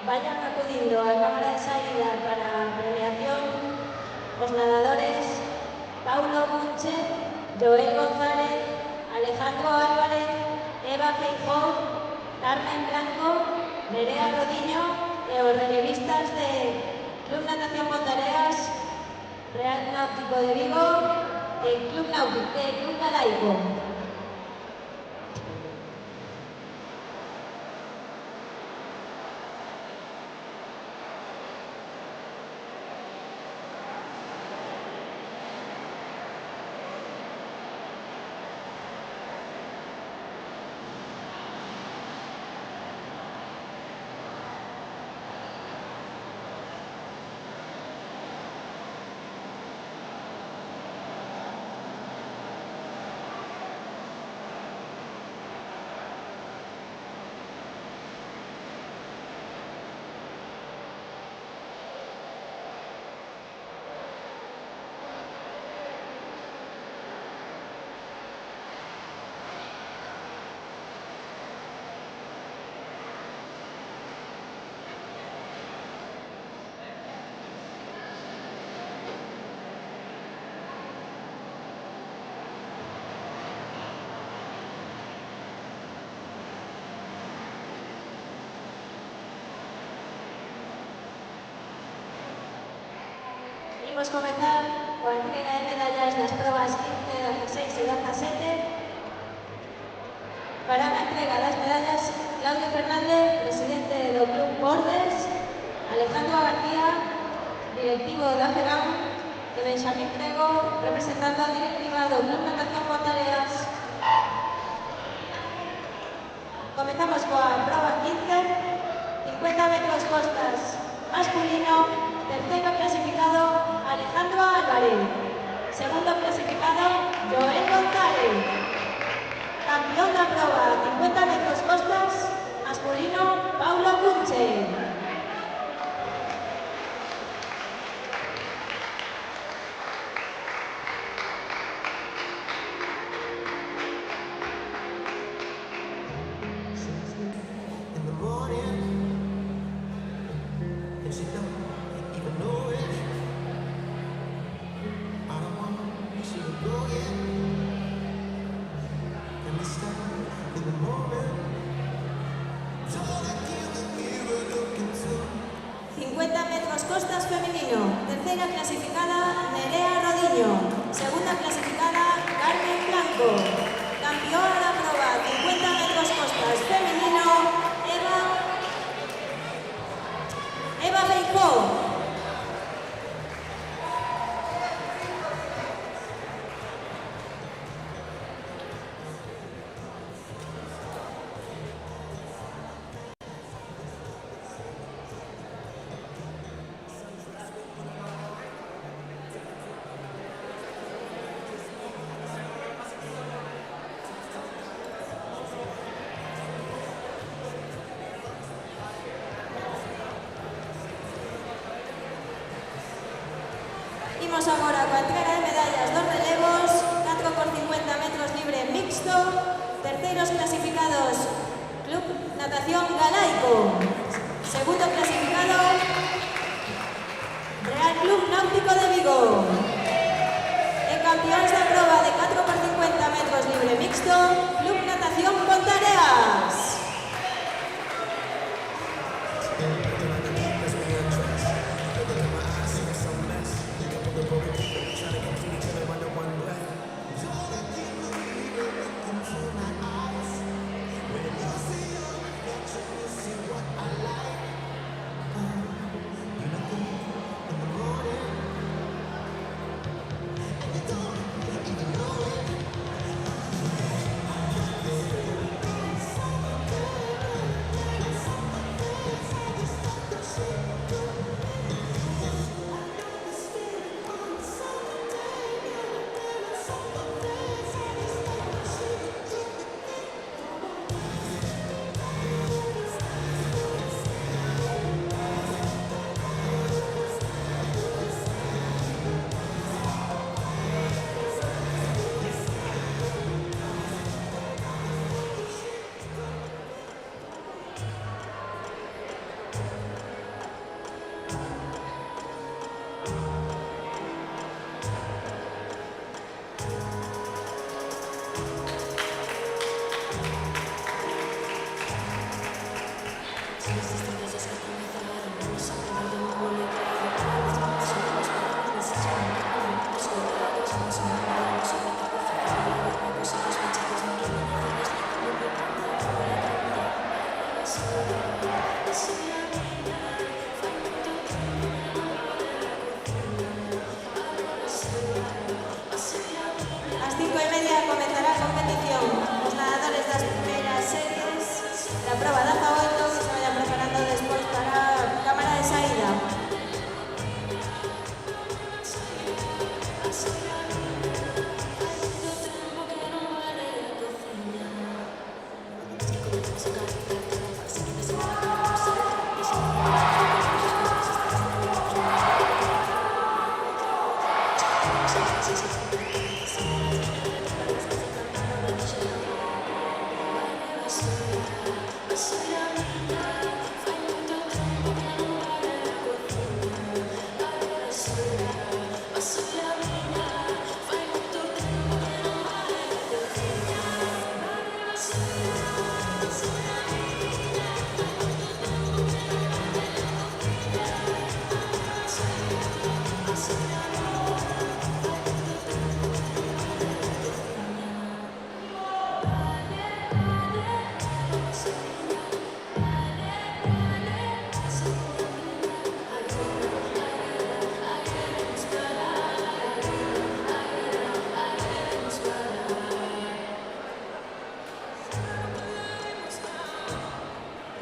vayan acudiendo a cámara de salida para premiación los nadadores Paulo Bunche, Joel González, Alejandro Álvarez, Eva Feijó, Carmen Blanco, Nerea Rodiño e os rellevistas de Club Natación Pontareas, Real Náutico de Vigo e Club Galaico. Vamos a comenzar con la entrega de medallas de las pruebas 15, 16 y 17. Para la entrega de las medallas, Claudio Fernández, presidente del Club Bordes, Alejandro García, directivo de ACERAM, de Benjamín Prego, representando a la directiva del Club Natación Pontareas. Comenzamos con la prueba 15, 50 metros costas, masculino. Tercero clasificado, Alejandro Álvarez. Segundo clasificado, Joel González. Campeón de la prueba, 50 metros costas, masculino, Paulo Bunche. Costas femenino, tercera clasificada Nerea Rodiño, segunda clasificada Carmen Blanco, campeona de la prueba 50 metros costas femenino Eva Feijó. Imos agora coa entrega de medallas dos relevos, 4 por 50 metros libre mixto, terceiros clasificados Club Natación Galaico, segundo clasificado Real Club Náutico de Vigo, e campeóns da proba de 4 por 50 metros libre mixto, Club Natación Pontareas.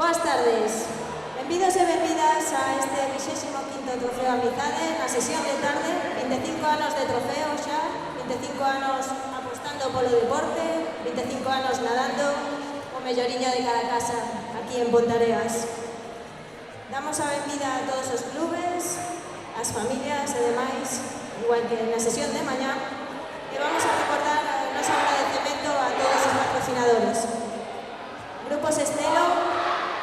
Boas tardes. Benvidos e benvidas a este 25º Trofeo Amizade na sesión de tarde. 25 anos de trofeo xa, 25 anos apostando polo deporte, 25 anos nadando o melloriño de cada casa aquí en Pontareas. Damos a benvida a todos os clubes, as familias e demais, igual que na sesión de mañá, e vamos a recordar o noso agradecemento a todos os patrocinadores. Grupos Estelo,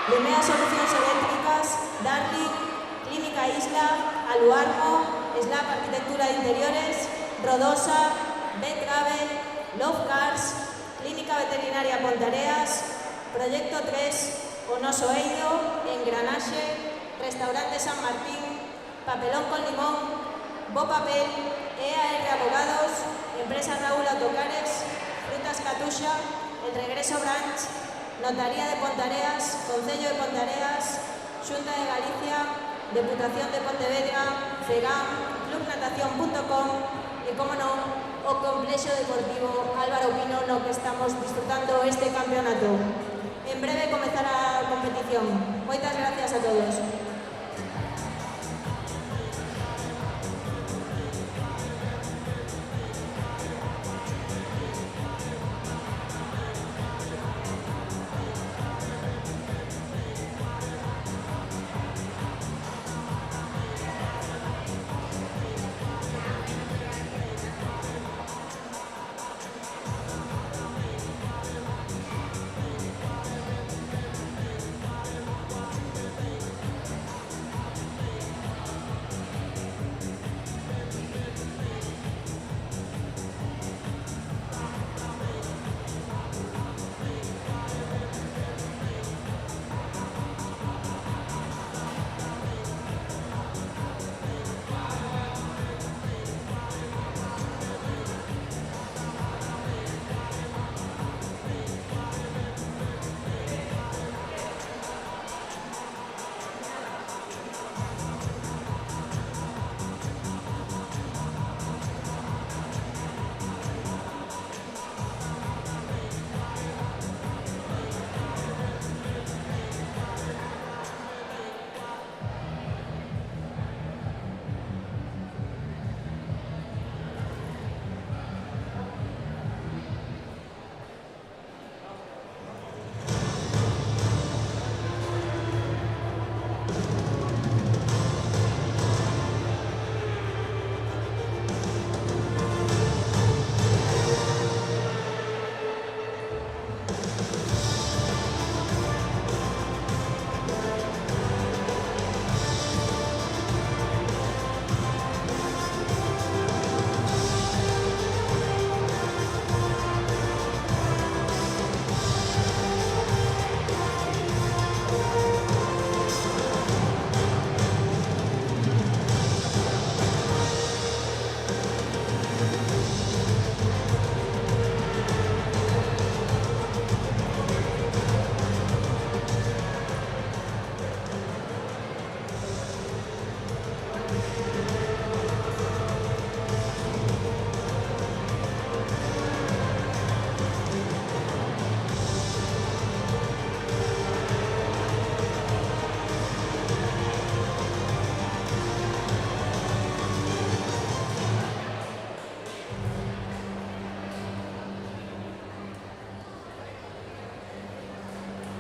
Lumea Solucións Eléctricas, Darling, Clínica Isla, Aluarmo, Slap Arquitectura de Interiores, Rodosa, Betgravel, Love Cars, Clínica Veterinaria Pontareas, Proyecto 3, O Noso Eido, Engranaxe, Restaurante San Martín, Papelón con Limón, Bo Papel, EAR Abogados, Empresa Raúl Autocares, Frutas Catuxa, El Regreso Branch, Notaría de Pontareas, Concello de Pontareas, Xunta de Galicia, Deputación de Pontevedra, FEGAM, clubnatación.com e, como non, o Complexo Deportivo Álvaro Pino no que estamos disfrutando este campeonato. En breve comezará a competición. Moitas gracias a todos.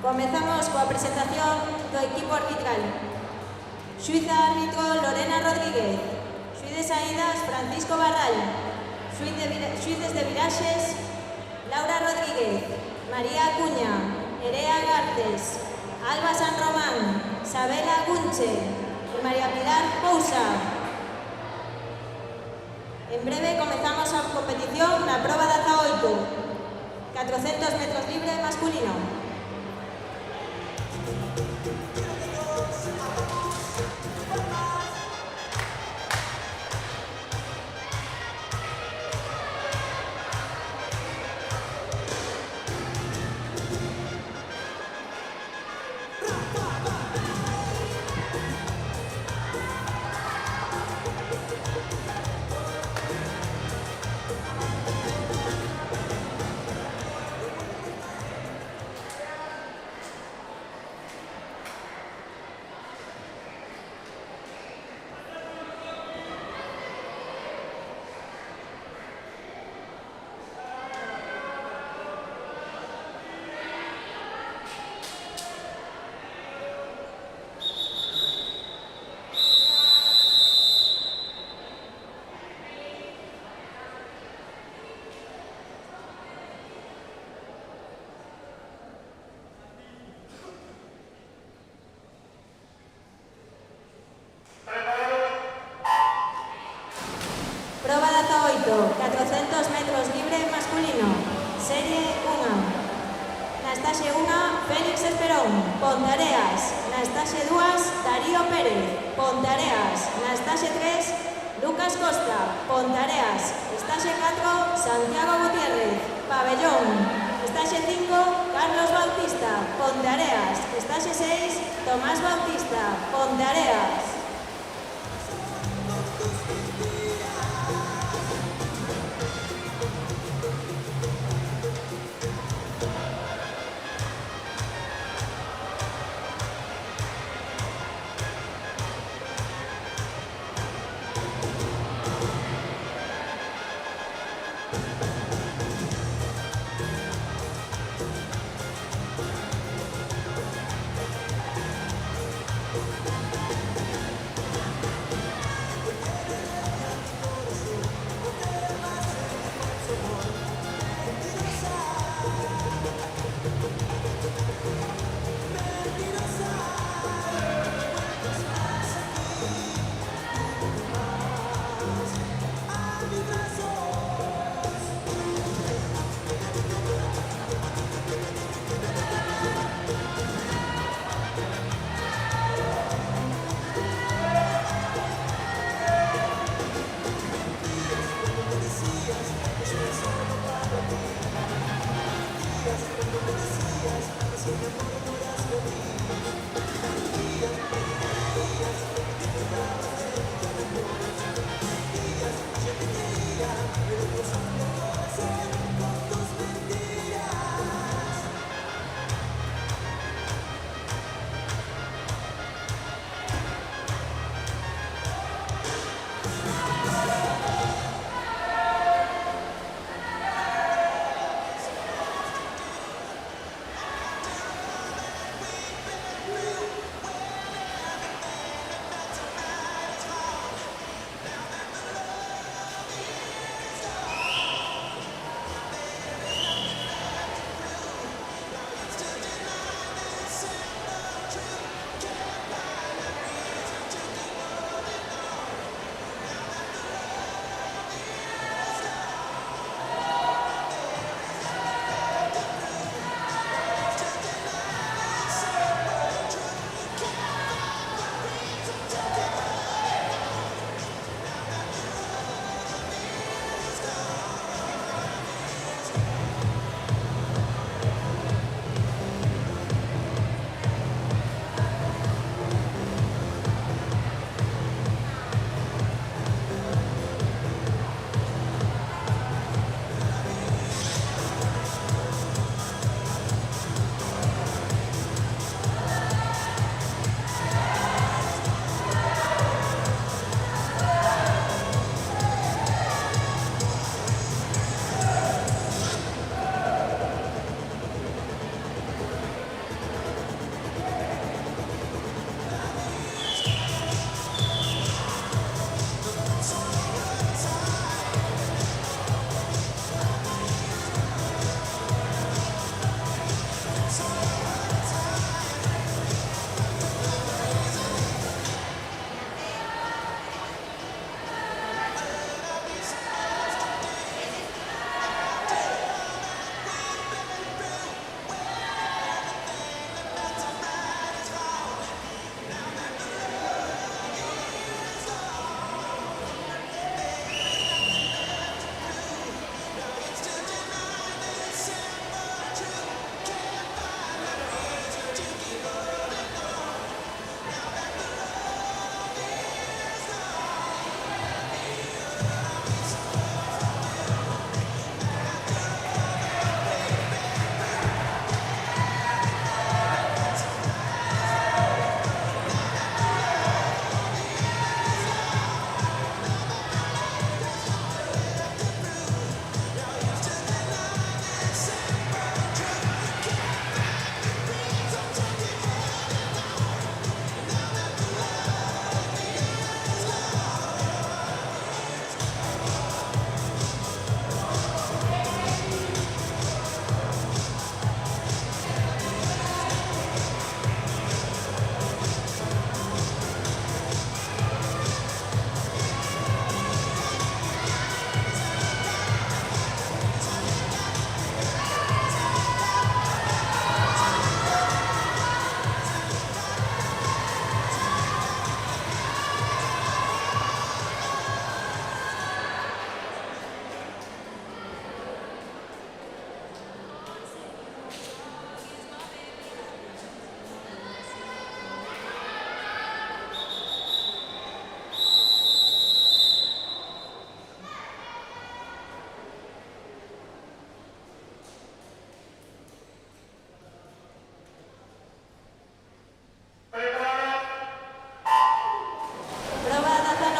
Comezamos coa presentación do equipo arbitral. Xuíza árbitro Lorena Rodríguez. Xuíz de saídas Francisco Barral. Xuíces de viraxes Laura Rodríguez, María Acuña, Erea Garces, Alba San Román, Sabela Gunche e María Pilar Pousa. En breve comezamos a competición na proba 18, 400 metros libre masculino. Proba 18, 400 metros libre masculino, serie 1. Na estaxe 1, Félix Esperón, Pontareas. Na estaxe 2, Darío Pérez, Pontareas. Na estaxe 3, Lucas Costa, Pontareas. Estaxe 4, Santiago Gutiérrez, Pabellón. Estaxe 5, Carlos Bautista, Pontareas. Estaxe 6, Tomás Bautista, Pontareas.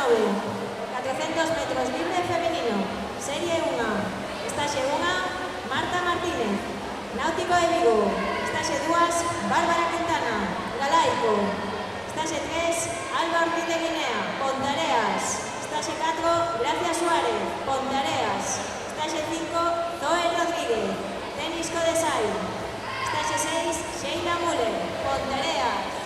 400 metros libre femenino, serie 1, estaxe 1, Marta Martínez, Náutico de Vigo, estaxe 2, Bárbara Quintana, Galaico, estaxe 3, Alba Ortiz de Guinea, Pontareas, estaxe 4, Gracia Suárez, Pontareas, estaxe 5, Zoe Rodríguez, Tenis Codesal, estaxe 6, Sheila Müller, Pontareas.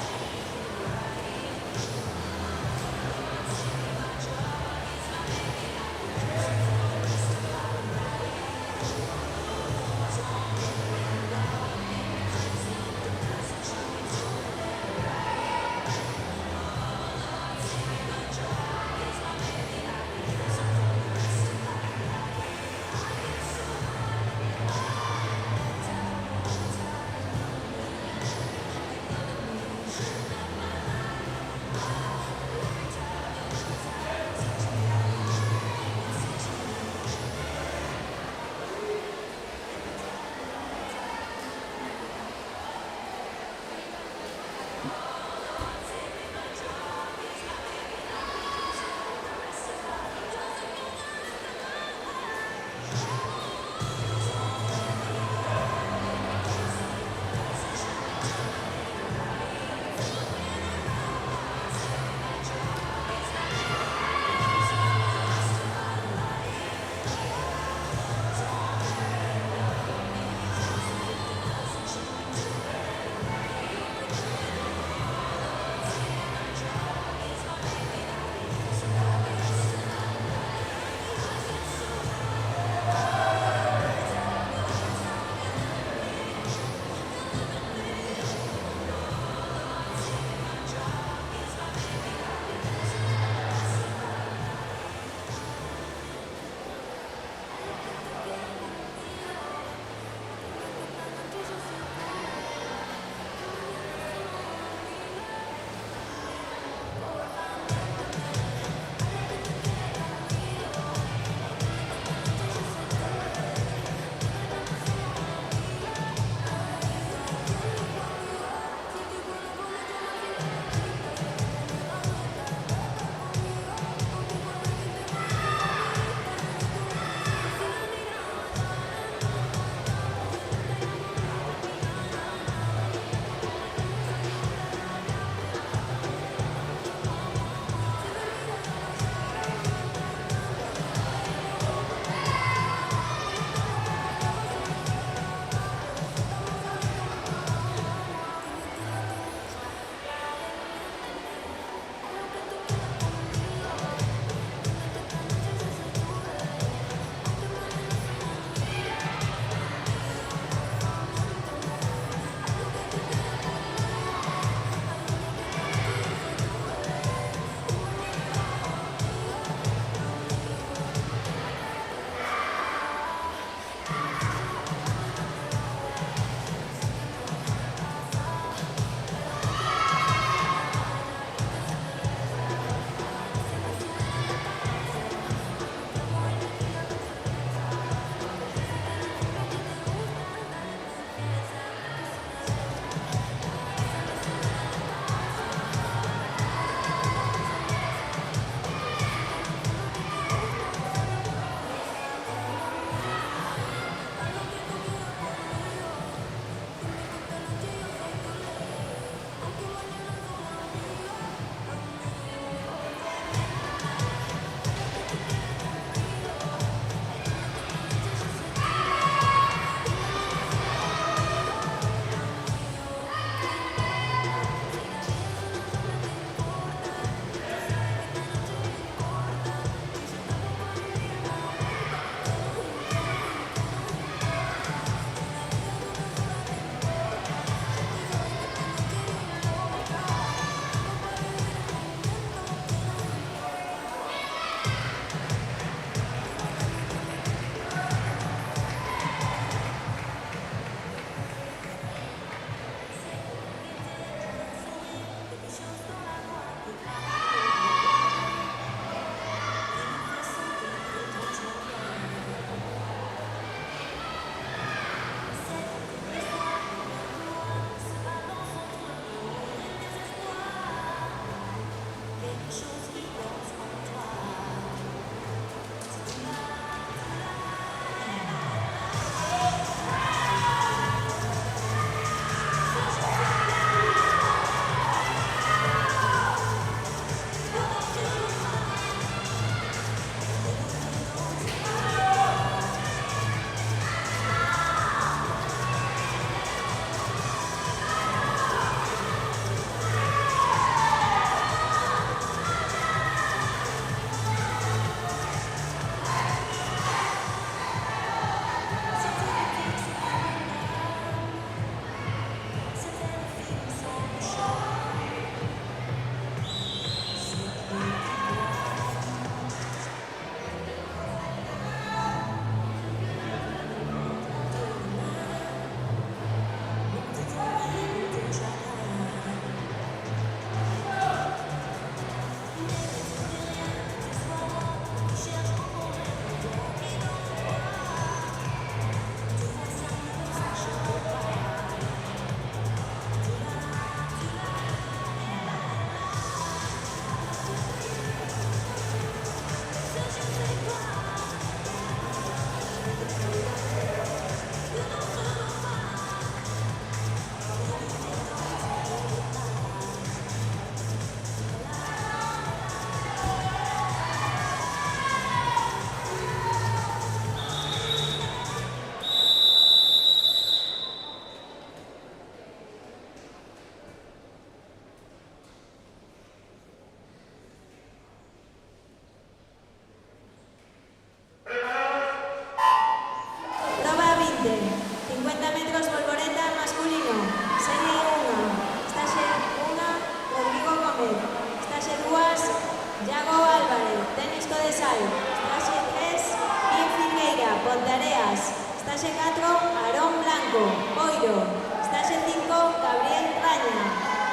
Soto de Sal, Estaxe 3, Pin Filgueira, Pontareas, Estaxe 4, Aarón Blanco, Boiro, Estaxe 5, Gabriel Raña,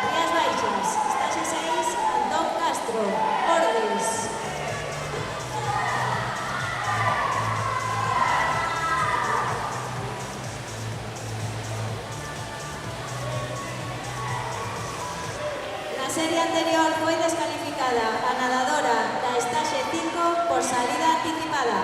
Rías Baixas, Estaxe 6, Antón Castro, Ordes. La serie anterior fue descalificada a nadadora da Estaxe 5 por salida anticipada.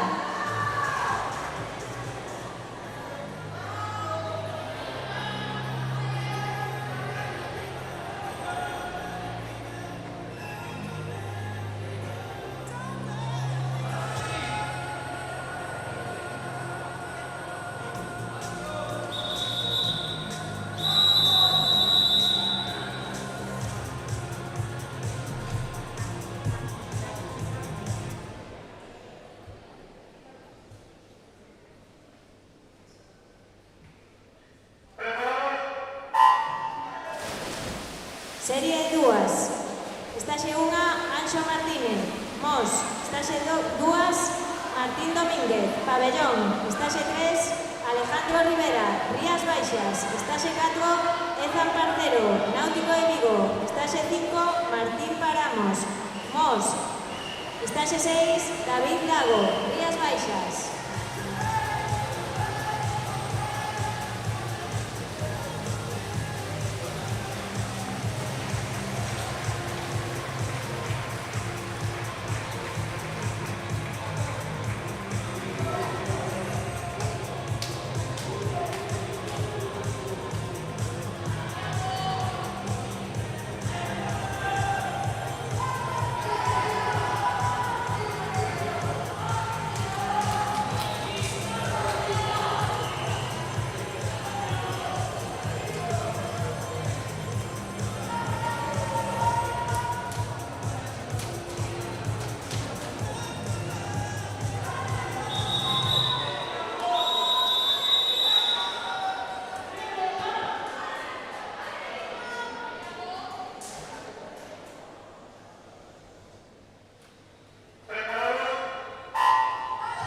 Serie 2. Estaxe 1, Anxo Martínez, Mos. Estaxe 2, Martín Domínguez, Pabellón. Estaxe 3, Alejandro Rivera, Rías Baixas. Estaxe 4, Ezan Parcero, Náutico de Vigo. Estaxe 5, Martín Paramos, Mos. Estaxe 6, David Lago, Rías Baixas.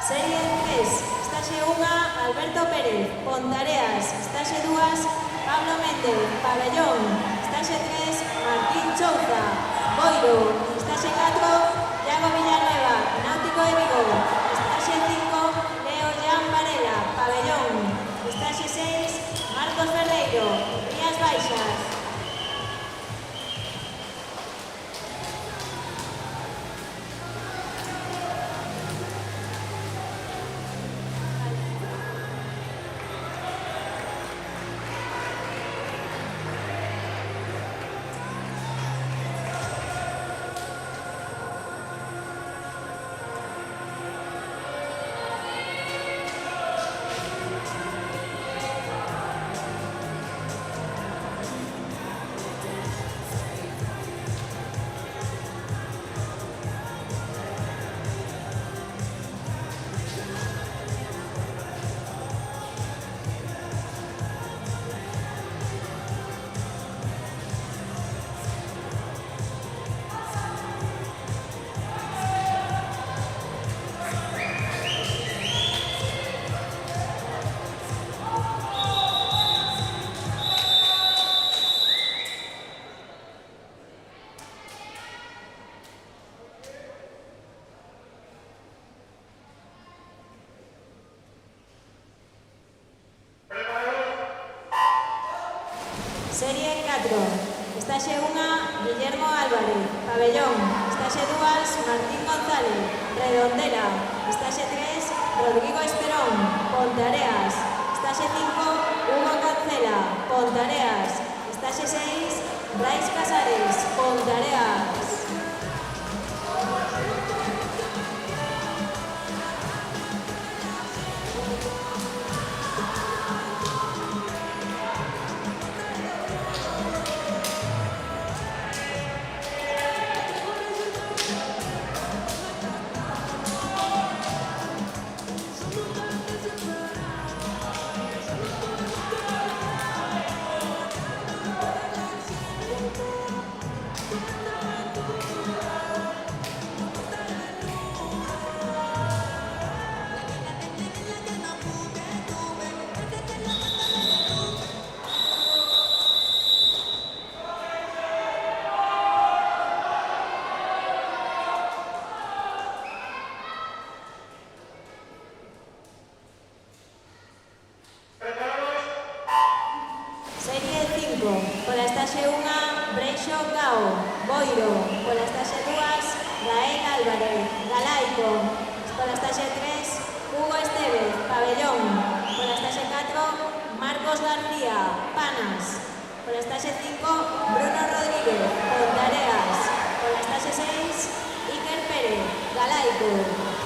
Serie 3, Estaxe 1, Alberto Pérez, Pontareas. Estaxe 2, Pablo Méndez, Pabellón. Estaxe 3, Martín Chouza, Boiro. Estaxe 4, Iago Villanueva, Náutico de Vigo. Estaxe 5, Leo Jan Varela, Pabellón. Estaxe 6, Marcos Ferreiro, Rías Baixas. Serie 4, Estaxe 1, Guillermo Álvarez, Pabellón. Estaxe 2, Martín González, Redondela. Estaxe 3, Rodrigo Esperón, Pontareas. Estaxe 5, Hugo Cancela, Pontareas. Estaxe 6, Brais Casares, Pontareas. Álvarez, Galaico. Por la estación 3, Hugo Estevez, Pabellón. Por la estación 4, Marcos García, Panas. Por la estación 5, Bruno Rodríguez, Pontareas. Por la estación 6, Iker Pérez, Galaico.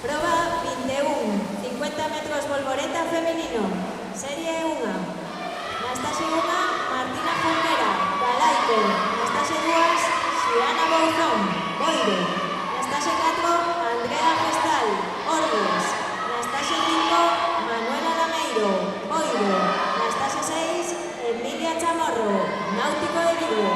Prueba 21, 50 metros volvoreta femenino, serie 1. Na estaxe 1, Martina Junquera, Galaico. Na estaxe 2, Xiana Bouzón, Boiro. Na estaxe 4, Andrea Gestal, Ordes. Na estaxe 5, Manuela Lameiro, Boiro. Na estaxe 6, Emilia Chamorro, Náutico de Vigo.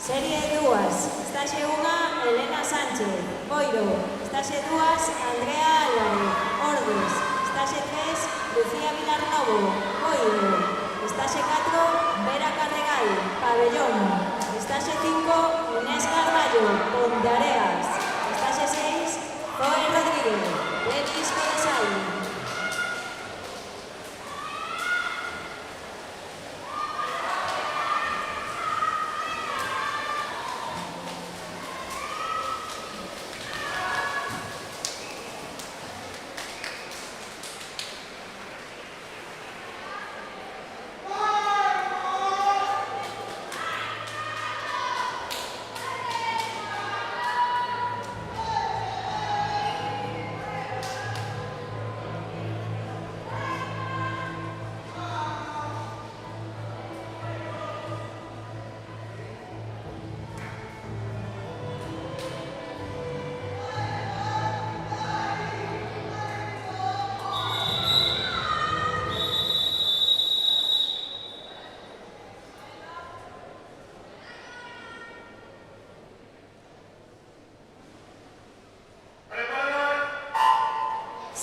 Serie 2, estaxe 1, Elena Sánchez, Boiro. Estaxe 2, Andrea Álvarez, Ordes. Estaxe 3, Lucía Vilarnovo, Boiro. Estaxe 4, Vera Carregal, Pabellón. Estaxe 5, Inés Carballo, Ponteareas. Estaxe 6, Zoe Rodríguez, Levis Codesal.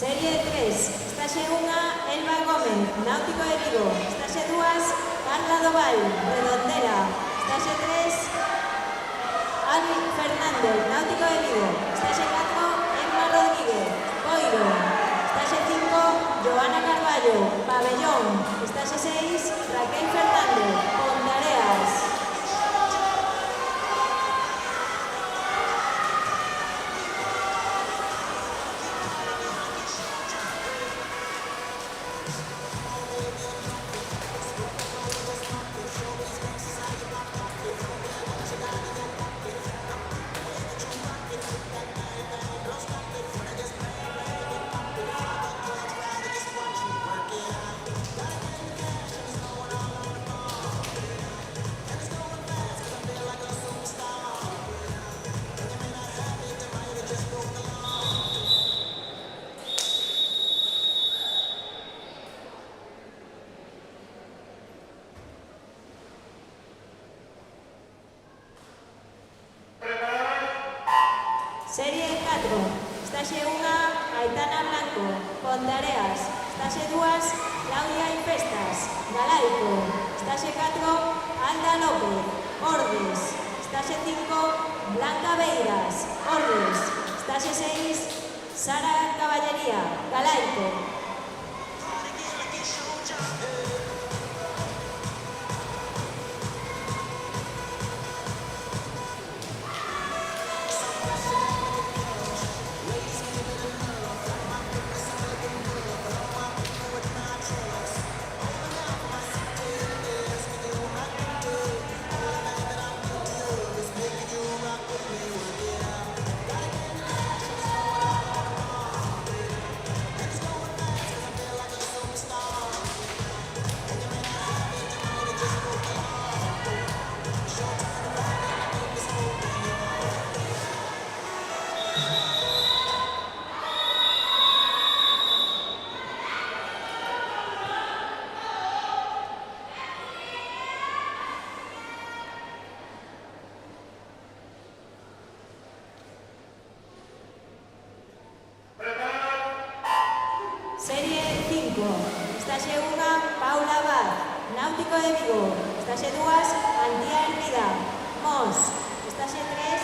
Serie 3, estaxe 1, Elba Gómez, Náutico de Vigo. Estaxe 2, Carla Doval, Redondela. Estaxe 3, Albi Fernández, Náutico de Vigo. Estaxe 4, Emma Rodríguez, Boiro. Estaxe 5, Joana Carballo, Pabellón. Estaxe 6, Raquel Fernández, Pontareas. Estáse 1, Aitana Blanco, Pontareas. Estáse 2, Claudia Infestas, Galaico. Estáse 4, Alda López, Ordes. Estáse 5, Blanca Beiras, Ordes. Estáse 6, Sara Caballería, Galaico. Serie 5. Estáse 1, Paula Abad, Náutico de Vigo. Estáse 2, Antía Hermida, Mos. Estáse 3,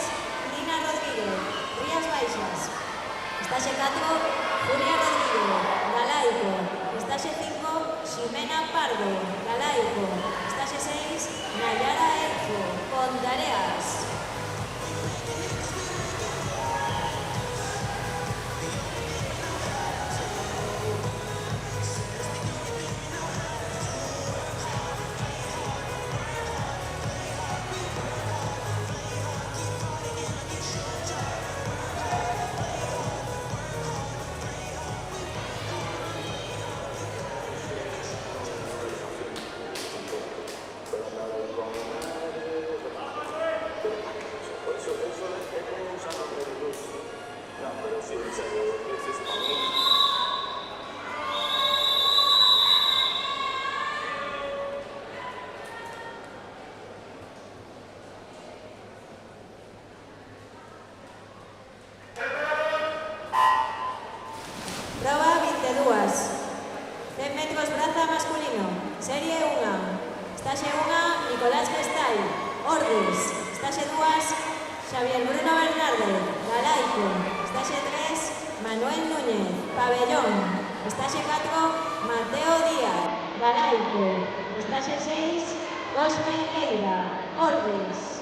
Lina Rodríguez, Rías Baixas. Estáse 4, Julia Rodríguez, Galaico. Estáse 5, Ximena Pardo, Galaico. Estáse 6, Nayara Erzo, Pontareas. Prova 22. 100 metros braza masculino. Serie 1. Estáse 1, Nicolás Gestal, Ordes. Estáse 2, Xavier Bruno Bernardes, Galaico. Estáse 3, Manuel Núñez, Pabellón. Estáse 4, Mateo Díaz, Galaico. Estáse 6, Cosme Neira, Ordes.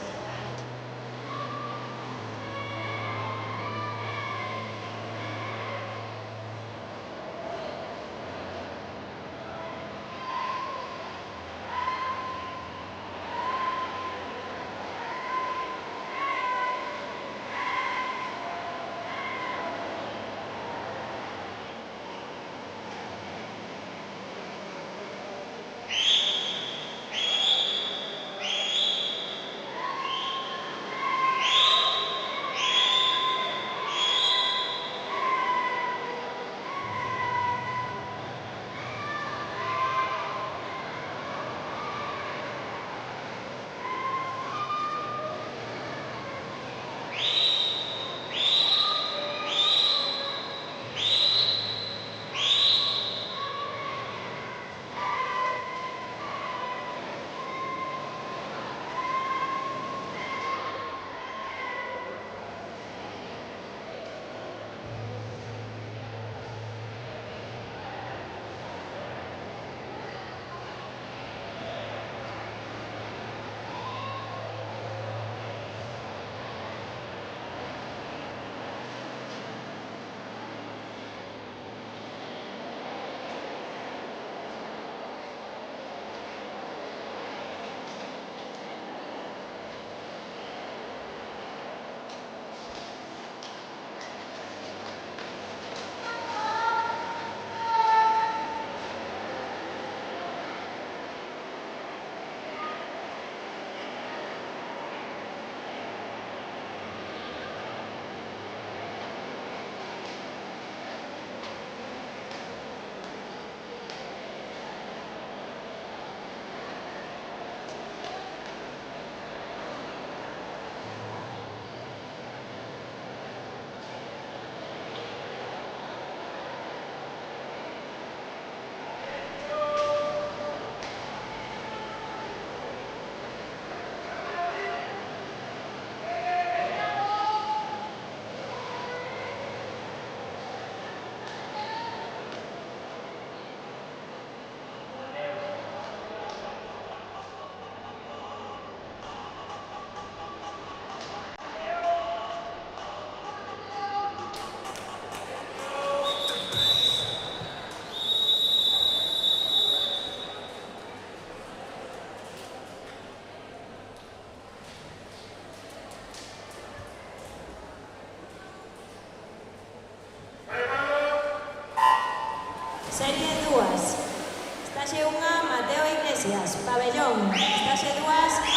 Iglesias, Pabellón. Estaxe 2,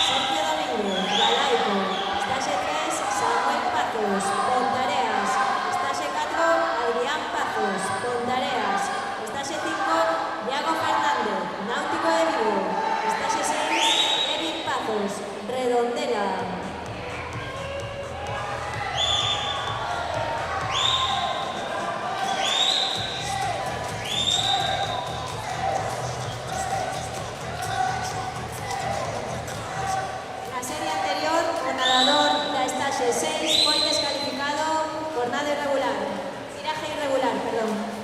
Sergio Domínguez, Galaico. Estaxe 3, Samuel Pazos, Pontareas. Estaxe 4, Adrián Pazos, Pontareas. Estaxe 5, Iago Fernández, Náutico de Vigo. Estaxe 6, Kevin Pazos, Redondela. Na serie anterior, o nadador da estaxe 6 foi descalificado por nado irregular. Tiraje irregular, perdón.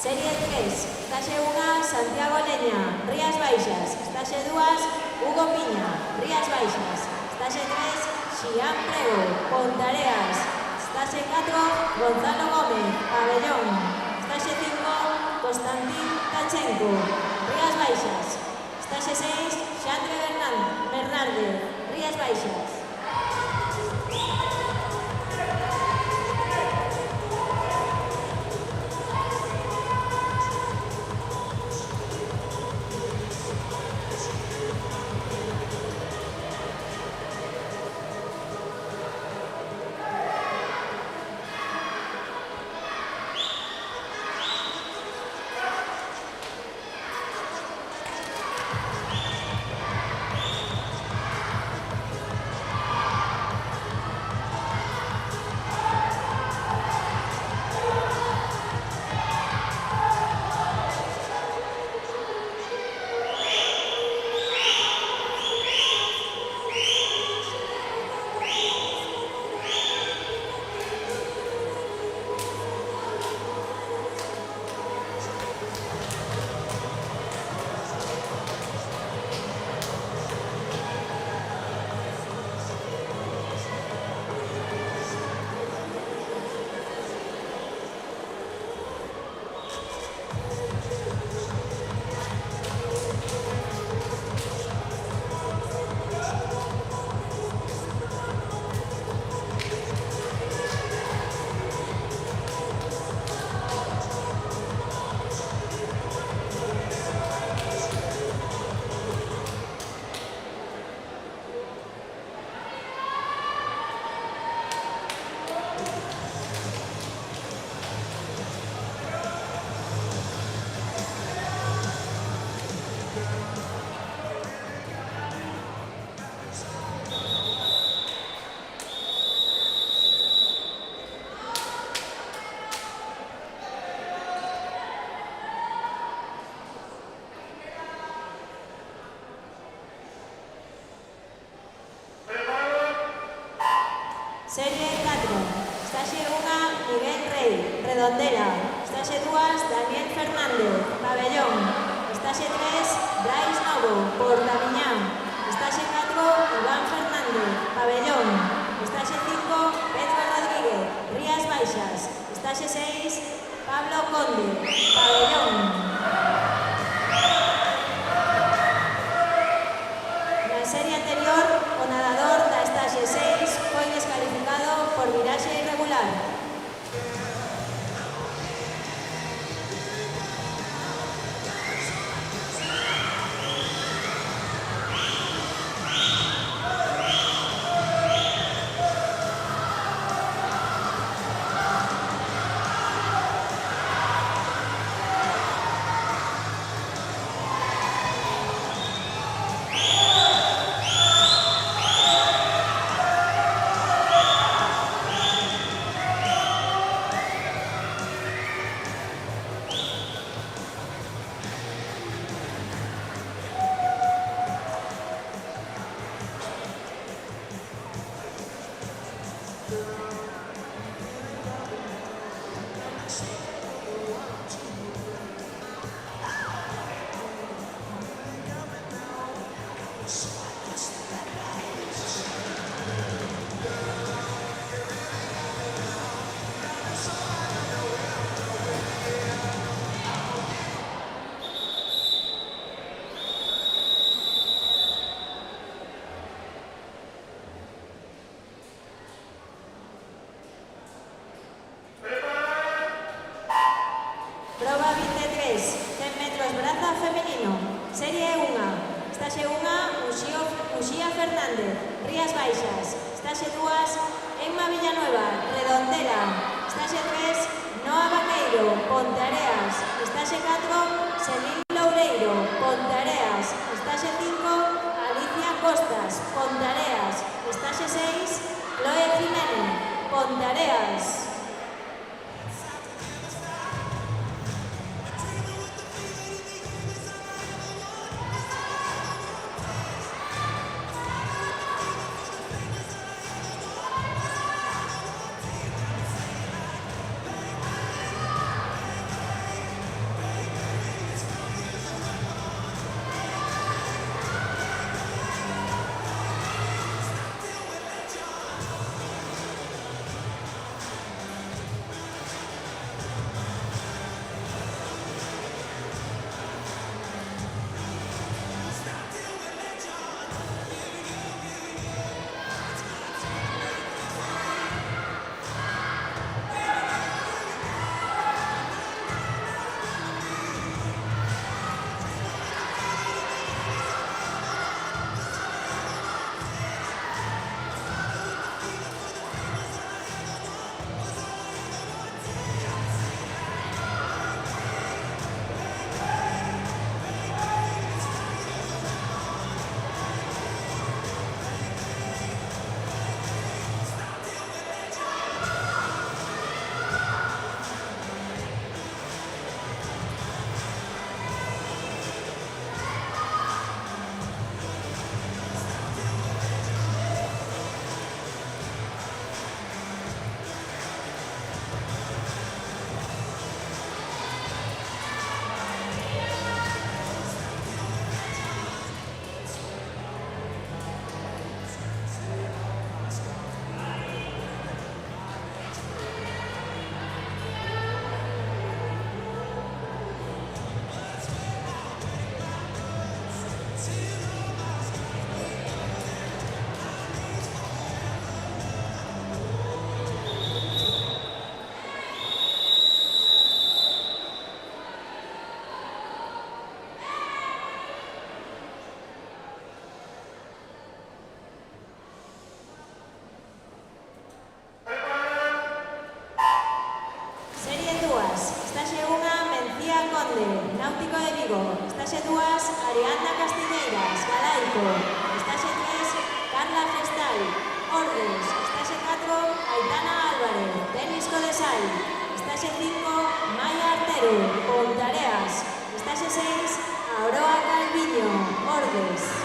Serie 3, estaxe 1, Santiago Leña, Rías Baixas. Estaxe 2, Hugo Piña, Rías Baixas. Estaxe 3, Xián Prego, Pontareas. Estaxe 4, Gonzalo Gómez, Pabellón. Estaxe 5, Constantín Tachenko, Rías Baixas. Estaxe 6, Xandre Bernárdez, Rías Baixas. Serie 4, estaxe 1, Miguel Rey, Redondela. Estaxe 2, Daniel Fernández, Pabellón. Estaxe 3, Brais Novo, Portamiñán. Estaxe 4, Iván Fernández, Pabellón. Estaxe 5, Pedro Rodríguez, Rías Baixas. Estaxe 6, Pablo Conde, Pabellón. Proba 23, 100 metros braza femenino. Serie 1. Estase 1, Uxía Fernández, Rías Baixas. Estase 2, Emma Villanueva, Redondela. Estase 3, Noa Vaqueiro, Ponteareas. Estase 4, Selín Loureiro, Ponteareas. Estase 5, Alicia Costas, Ponteareas. Estase 6, Chloe Jiménez, Ponteareas. Náutico de Vigo. Estase 2, Ariadna Castilleras, Galaico. Estase 3, Carla Gestal, Ordes. Estase 4, Aitana Álvarez, Tenis Codesal. Estase 5, Maya Artero, Ponteareas. Estase 6, Aroa Calviño, Ordes.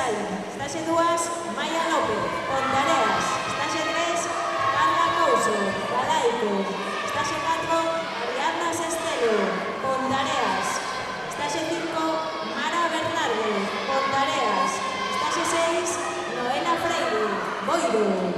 Casal. Estáse 2, Maya López, Pontareas. Estáse 3, Carla Couso, Galaico. Estáse 4, Ariadna Sestelo, Pontareas. Estáse 5, Mara Bernardo, Pontareas. Estáse 6, Noela Freire, Boiro.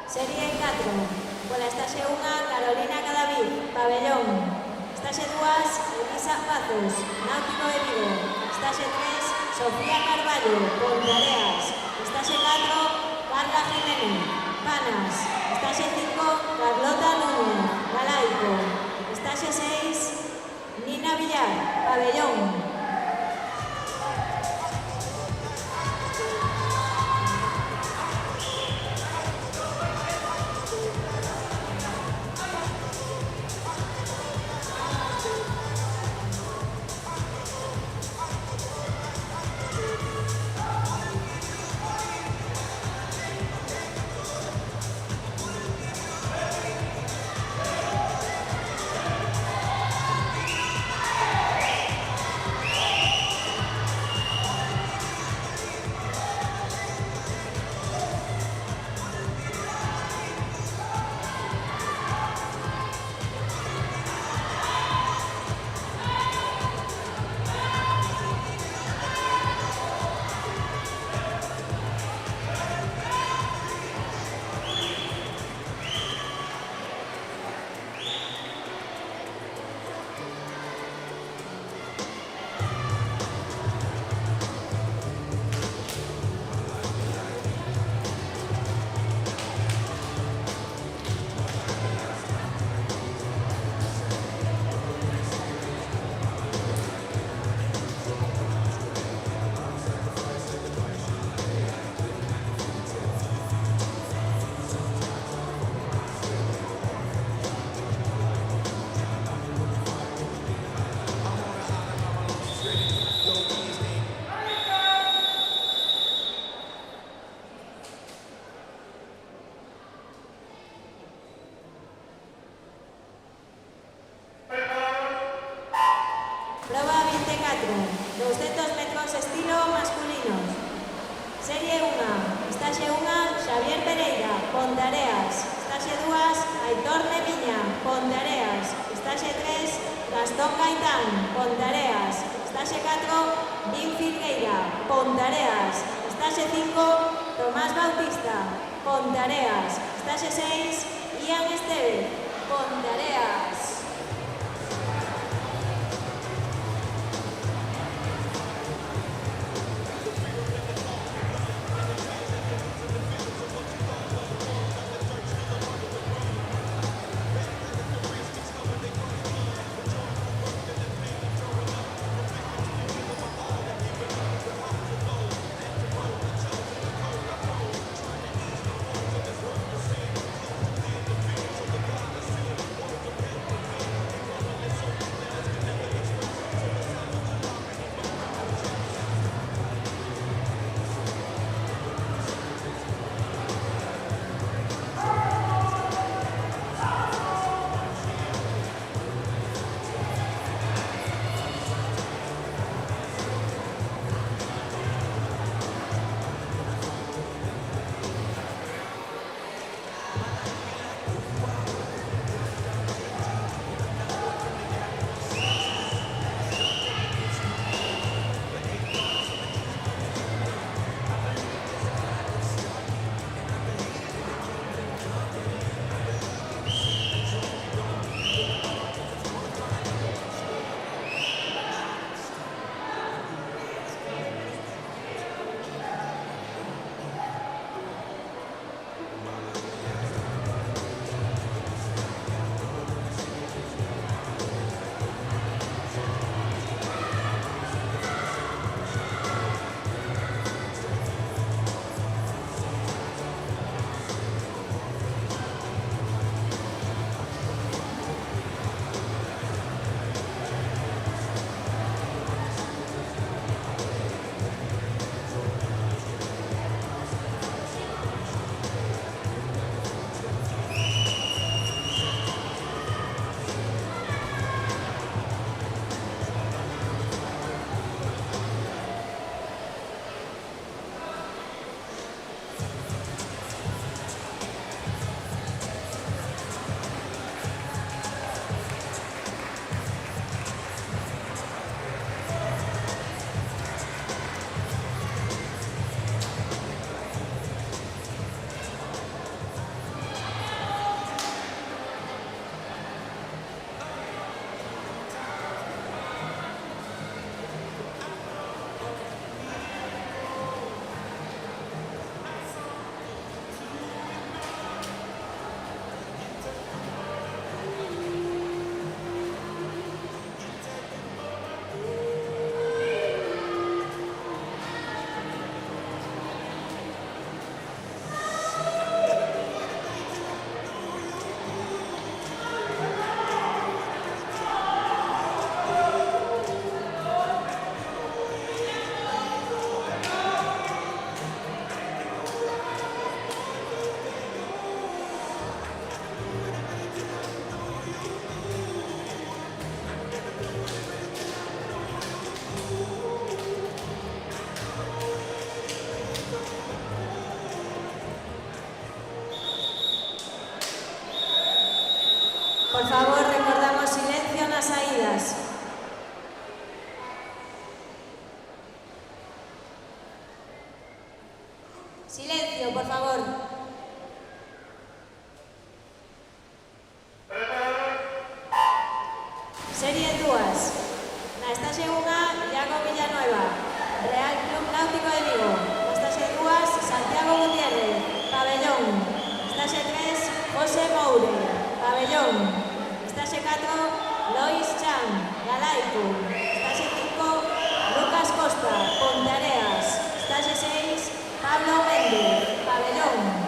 Serie 4, pola estáse 1, Carolina Cadavid, Pabellón. Estáse 2, Elisa Pazos, Náutico de Vigo. Estáse 3, Sofía Carballo, Pontareas. Estáse 4, Carla Jiménez, Panas. Estáse 5, Carlota Núñez, Galaico. Estáse 6, Nina Villar, Pabellón. Proba 24, 200 metros estilo masculino. Serie 1, estáse 1, Xavier Pereira, Pontareas. Estáse 2, Aitor Nemiña, Pontareas. Estáse 3, Gastón Gaitán, Pontareas. Estáse 4, Vin Filgueira, Pontareas. Estáse 5, Tomás Bautista, Pontareas. Estáse 6, Ian Esteve, Pontareas. Serie 2. Na estaxe 1, Iago Villanueva, Real Club Náutico de Vigo. Na estaxe 2, Santiago Gutiérrez, Pabellón. Estaxe 3, José Moure, Pabellón. Estaxe 4, Lois Chan, Galaico. Estaxe 5, Lucas Costa, Ponteareas. Estaxe 6, Pablo Méndez, Pabellón.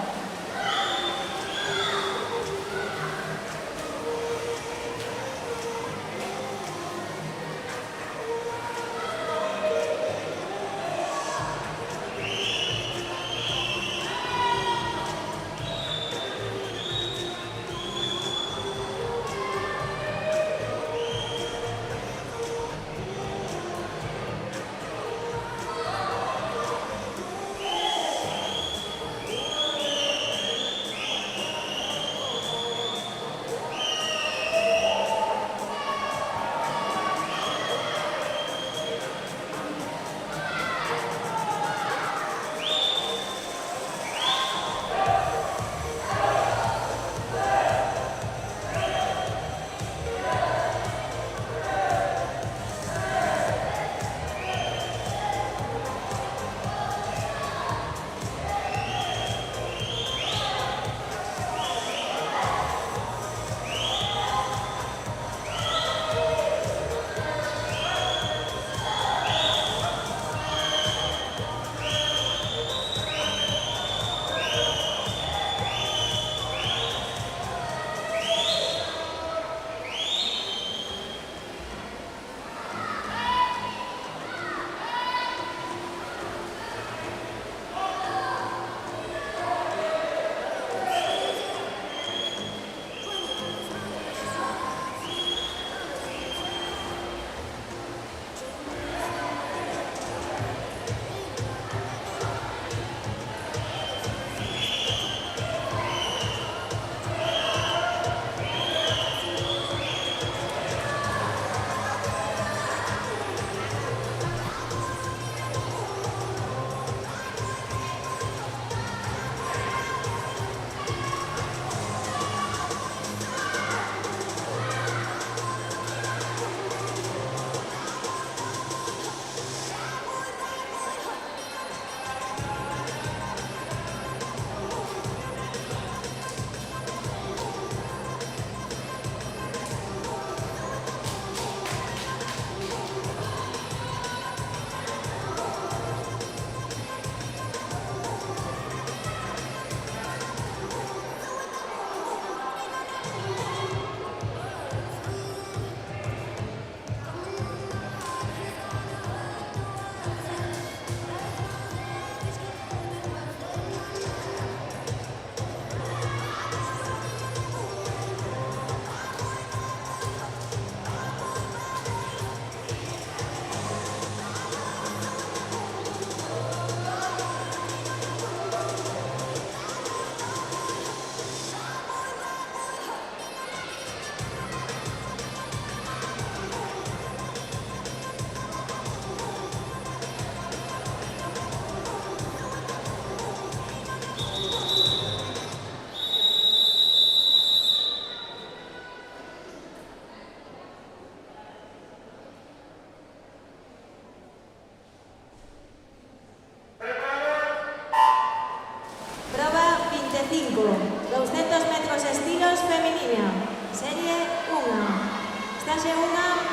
Estaxe 1,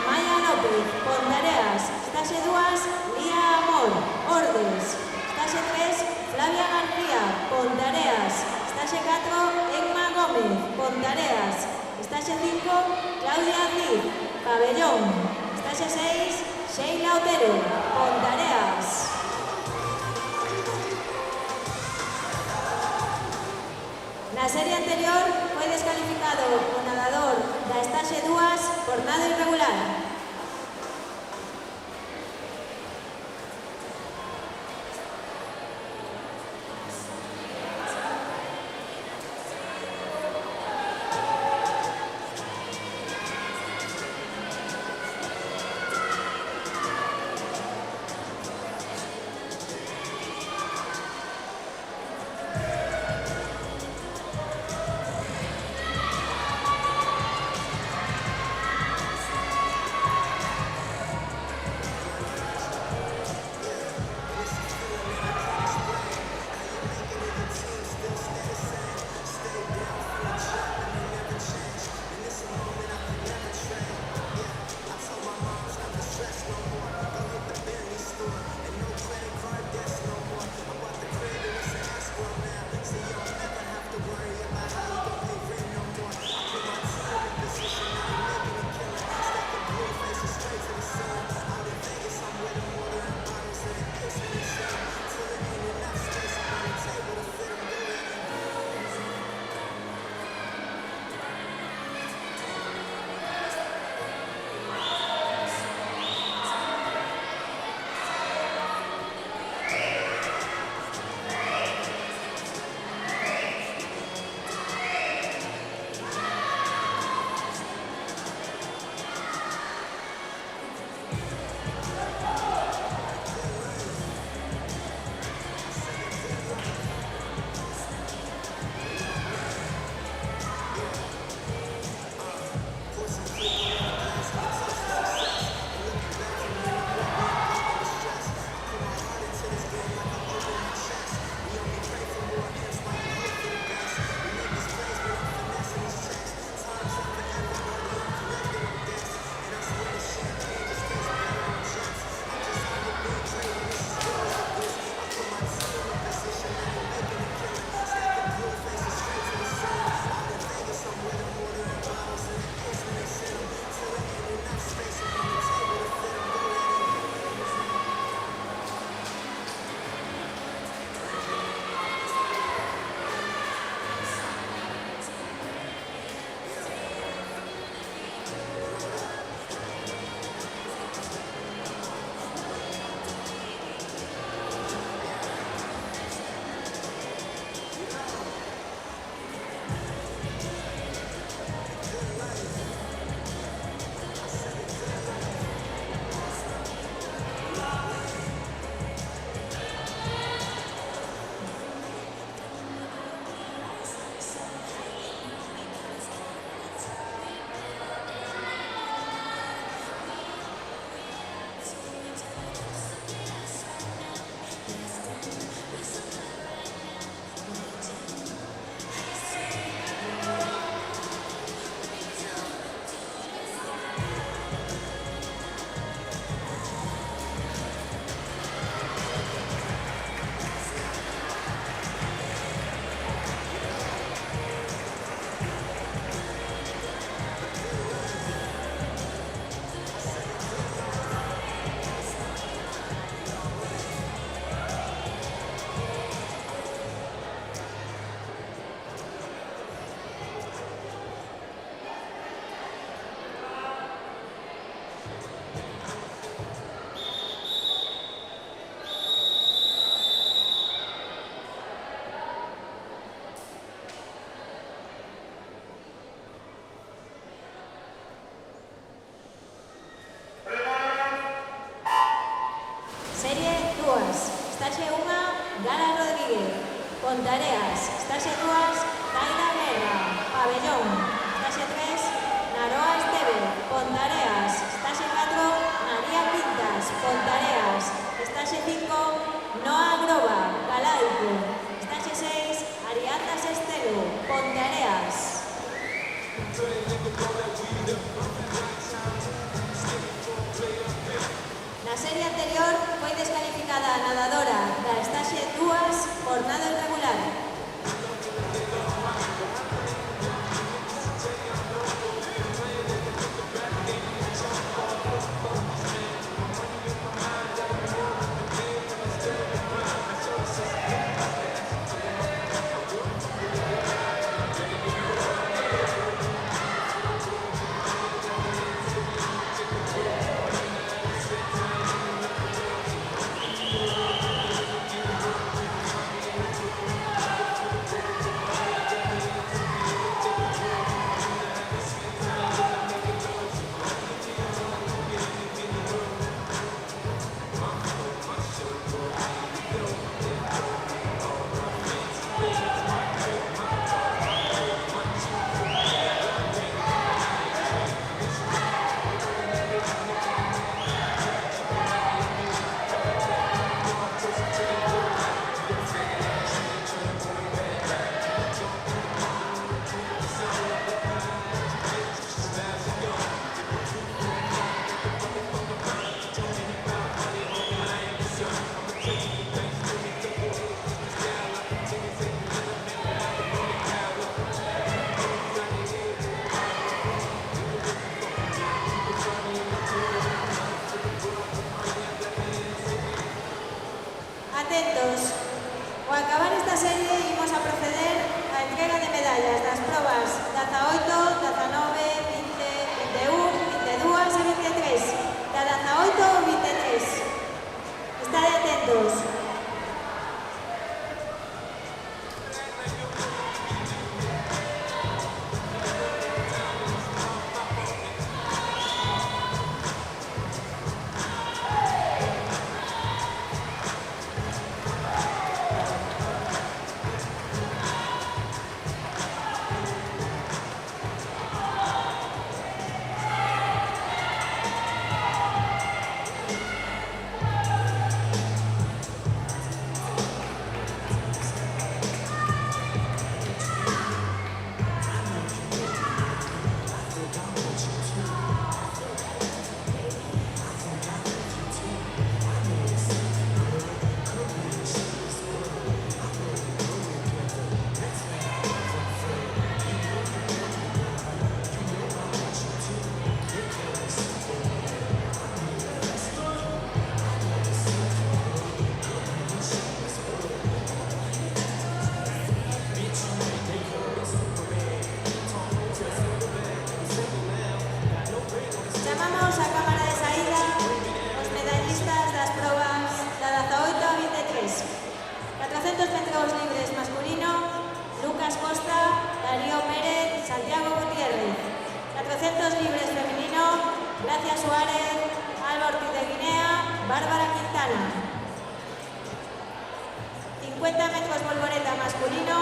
Maya López, Ponteareas. Estaxe 2, Lía Amor, Ordes. Estaxe 3, Flavia García, Ponteareas. Estaxe 4, Emma Gómez, Ponteareas. Estaxe 5, Claudia Cid, Pabellón. Estaxe 6, Sheila Otero, Ponteareas. Na serie anterior foi descalificado o nadador da estaxe 2 por nado irregular. Estaxe 1, Lara Rodríguez. Pontareas. Estaxe 2, Taira Guerra. Pabellón. Estaxe 3, Naroa Esteve. Pontareas. Estaxe 4, María Pintas. Pontareas. Estaxe 5, Noa Groba. Galaico. Estaxe 6, Ariadna Sestelo. Pontareas. Na serie anterior foi descalificada a nadadora da estaxe 2 por nado irregular. Atentos. Ao acabar esta serie imos a proceder á entrega de medallas das probas 18, 19, 20, 21, 22 e 23. Da 18 ao 23. Estade atentos. Chamamos a cámara de saída os medallistas das probas da 18 a 23. 400 metros libres masculino, Lucas Costa, Darío Pérez, Santiago Gutiérrez. 400 libres femenino, Gracia Suárez, Alba Ortiz de Guinea, Bárbara Quintana. 50 metros volvoreta masculino,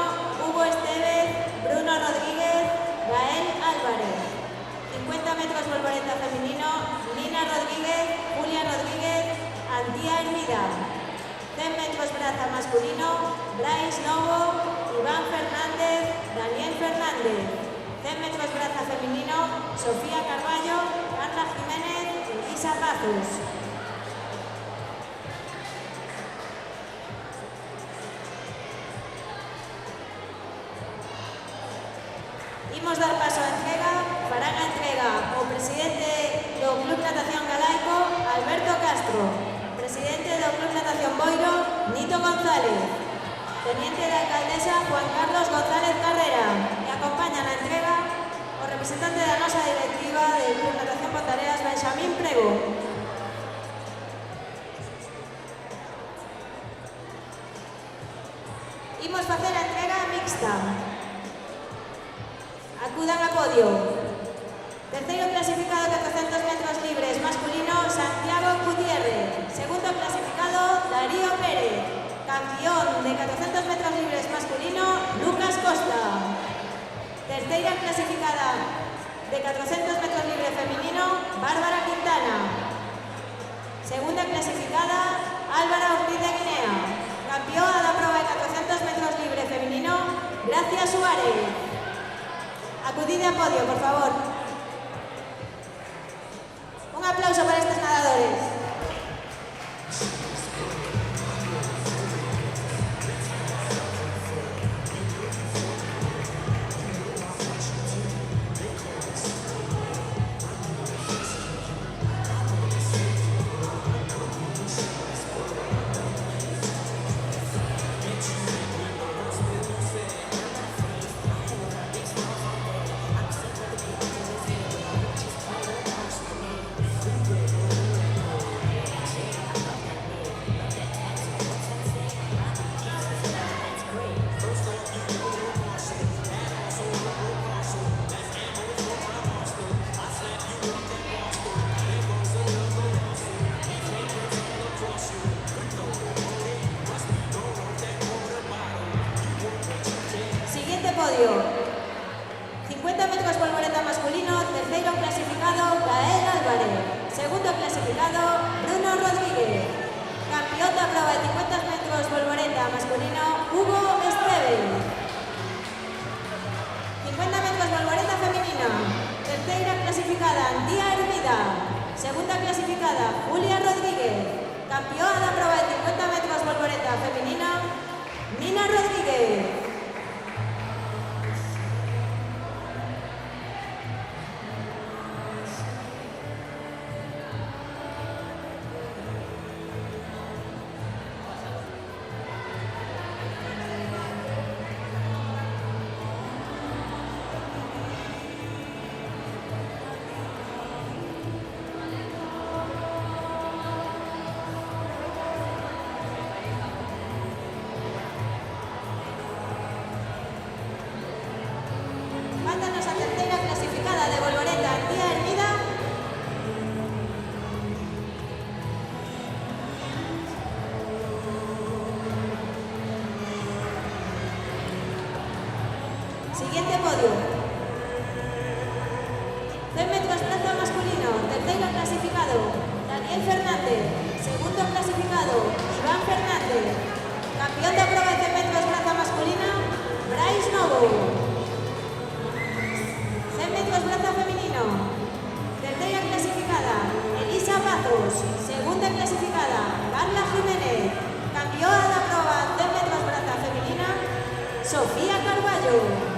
Hugo Estevez, Bruno Rodríguez, Gael Álvarez. 50 metros volvoreta femenino, Nina Rodríguez, Julia Rodríguez, Antía Hermida. 100 metros braza masculino, Brais Novo, Iván Fernández, Daniel Fernández. 100 metros braza femenino, Sofía Carballo, Carla Jiménez y Lisa Pazos. Imos dar paso á entrega. Farán a entrega o presidente do Club Natación Galaico, Alberto Castro, presidente do Club Natación Boiro, Nito González, teniente de alcaldesa, Juan Carlos González Carrera, e acompañan a entrega o representante da nosa directiva del Club Natación Pontareas, Benxamín Prego. Imos facer a entrega mixta. Acudan a podio. Terceiro clasificado 400 metros libres masculino, Santiago Gutiérrez. Segundo clasificado, Darío Pérez. Tercera clasificada, Álvara Ortiz de Guinea. Campeona de la prueba de 400 metros libre femenino, Gracia Suárez. Acudid a podio, por favor. Un aplauso para estos nadadores. Podio. 50 metros polvoreta masculino, tercero clasificado Gael Álvarez, segundo clasificado Bruno Rodríguez, campeón de prueba de 50 metros polvoreta masculino Hugo Esteves, 50 metros polvoreta femenina, tercera clasificada Antía Hermida, segunda clasificada Julia Rodríguez, campeona de prueba de 50 metros polvoreta femenina Nina Rodríguez. Mándanos a tercera clasificada de polvoreta Antía Hermida. Siguiente podio. 100 metros braza masculino, tercero clasificado Daniel Fernández, segundo clasificado Iván Fernández, campeón de prueba de 100 metros braza masculina Bryce Novo. 100 metros braza femenino, tercera clasificada Elisa Pazos, segunda clasificada Carla Jiménez, campeona de la prueba 100 metros braza femenina Sofía Carballo.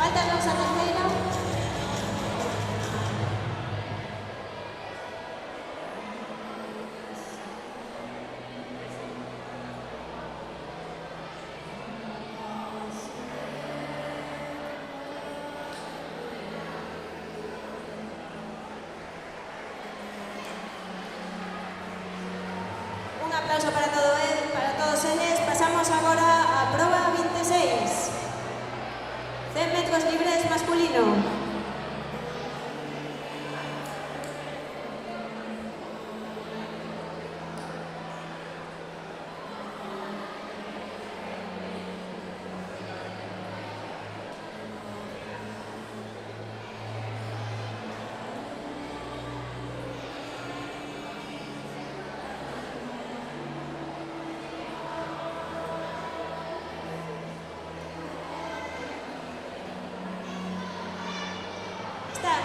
Faltan los a tercera. Un aplauso para todos ellos. Pasamos ahora a prueba 26. 100 metros libres masculino.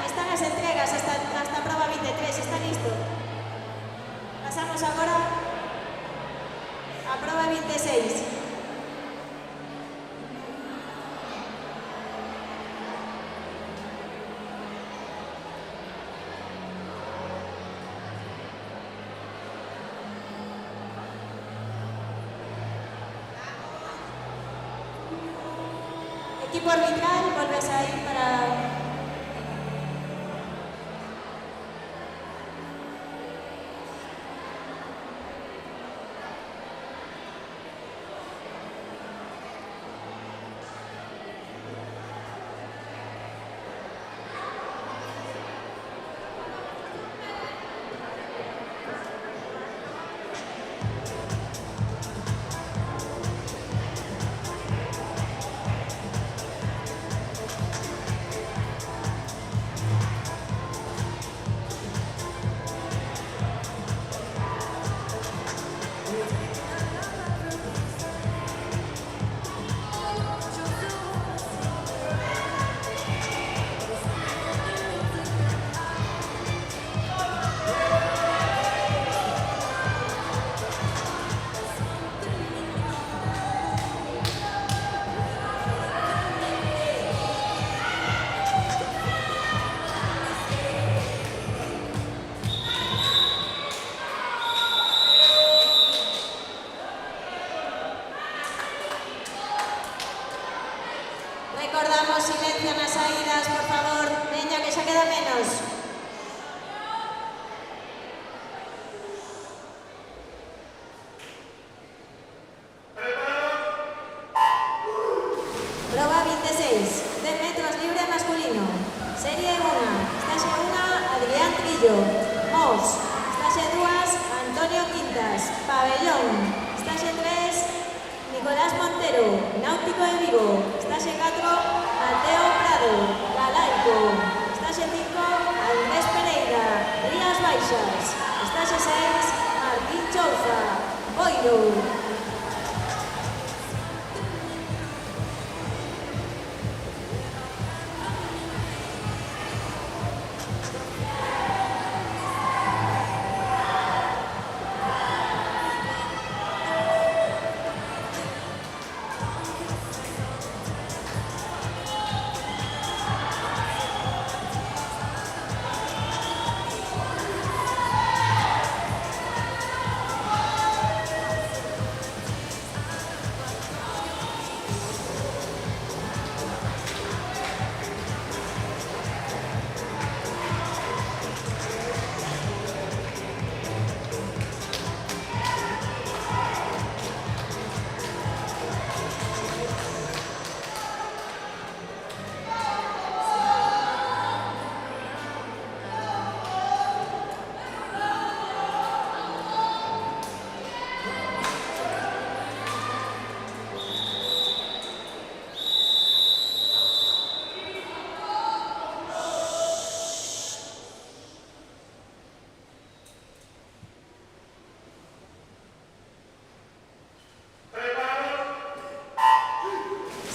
Están las entregas hasta prueba 23, está listo. Pasamos ahora a prueba 26. Equipo arbitral, volves a ir para... queda menos. Prova 26, 10 metros libre masculino. Serie 1, Estase 1, Adrián Trillo. Mos, Estase 2, Antonio Quintas. Pabellón, Estase 3, Nicolás Montero. Náutico de Vigo, Estase 4, Mateo Prado. Galaico, Estase 5, Andrés Pereira. Rías Baixas, Estase 6, Martín Chouza. Boiro.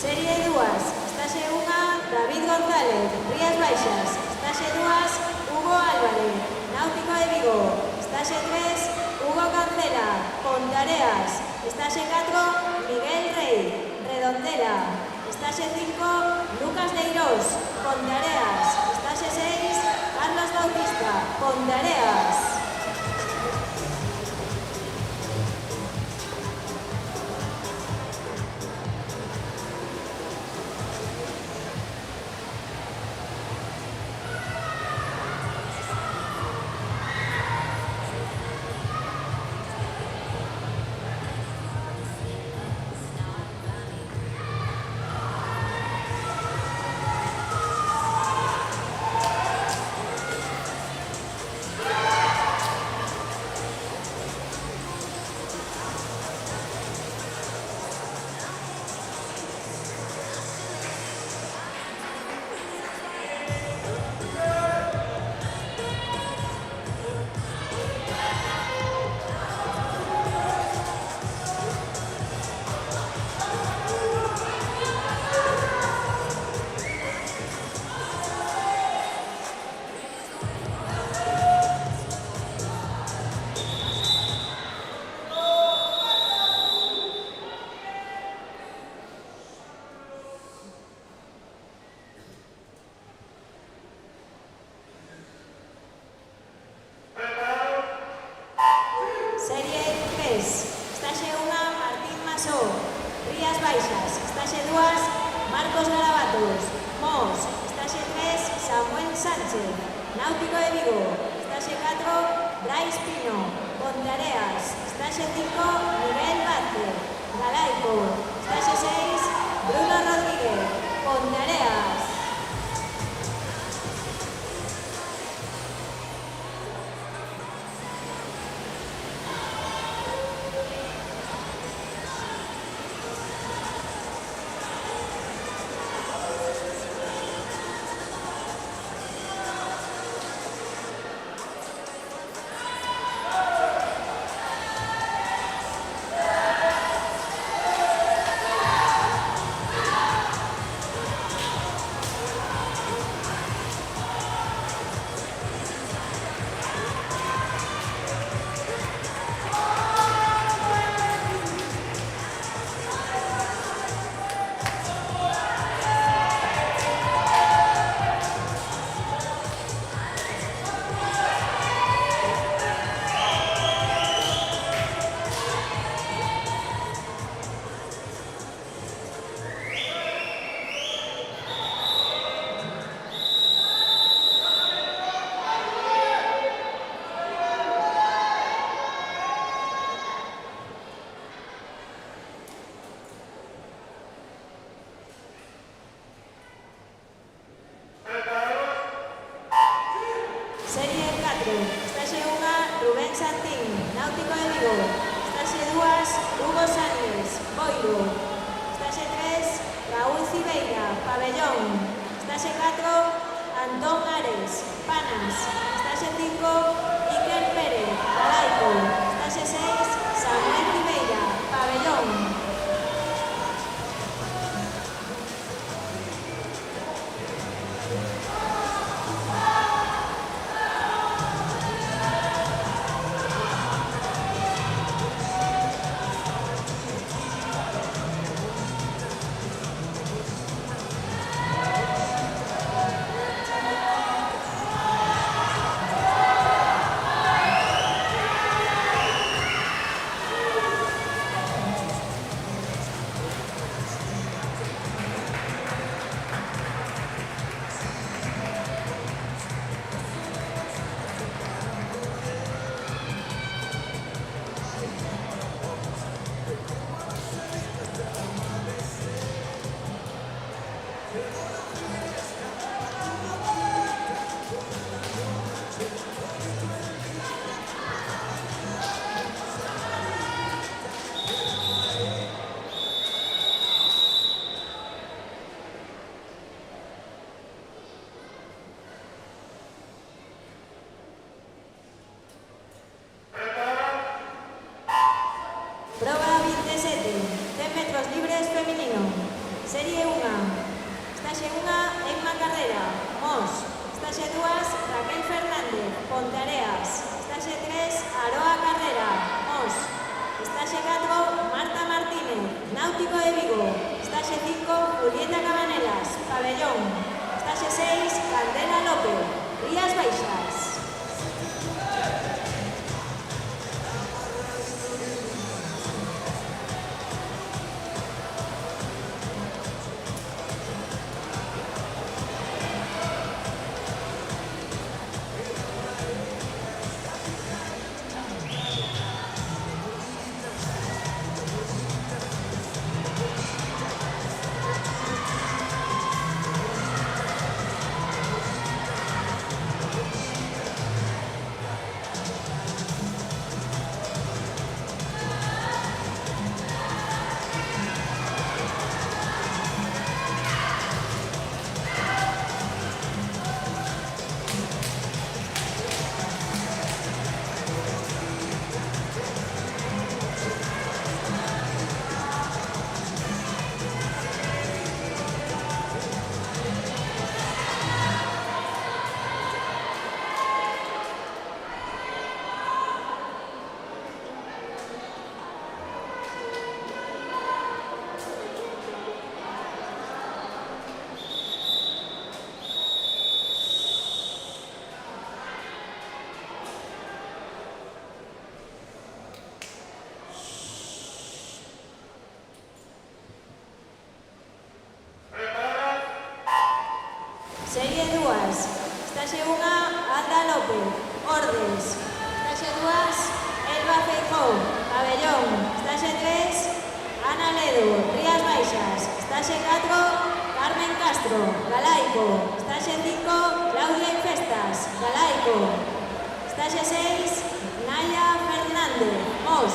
Serie 2, Estase 1, David González. Rías Baixas, Estase 2, Hugo Álvarez. Náutico de Vigo, Estase 3, Hugo Cancela. Pontareas, Estase 4, Miguel Rey. Redondela, Estase 5, Lucas Deirós. Pontareas, Estase 6, Carlos Bautista. Pontareas. Serie 3, Estase 1, Martín Masó. Rías Baixas, Estase 2, Marcos Garabatos. Mos, Estase 3, Samuel Sánchez. Náutico de Vigo, Estase 4, Brais Pino. Pontareas, Estase 5, Miguel Vázquez. Galaico, Estase 6, Bruno Rodríguez. Pontareas. Estase 1, Rubén Santín, Náutico de Vigo. Estase 2, Hugo Sánchez, Boiro. Estase 3, Raúl Cibeira, Pabellón. Estase 4, Antón Ares, Panas. Estase 5, Iker Pérez, Galaico. Estase 6, Samuel Cibeira, Pabellón. Proba 27, 100 metros libres femenino. Serie 1. Estase 1, Emma Carrera, Mos. Estase 2, Raquel Fernández, Ponteareas. Estase 3, Aroa Carrera, Mos. Estase 4, Marta Martínez, Náutico de Vigo. Estase 5, Julieta Cabanelas, Pabellón. Estase 6, Candela López, Rías Baixas. Serie 2. Estase 1, Alda López, Ordes. Estase 2, Elba Feijó, Pabellón. Estase 3, Ana Ledo, Rías Baixas. Estase 4, Carmen Castro, Galaico. Estase 5, Claudia Infestas, Galaico. Estase 6, Naya Fernández, Mos.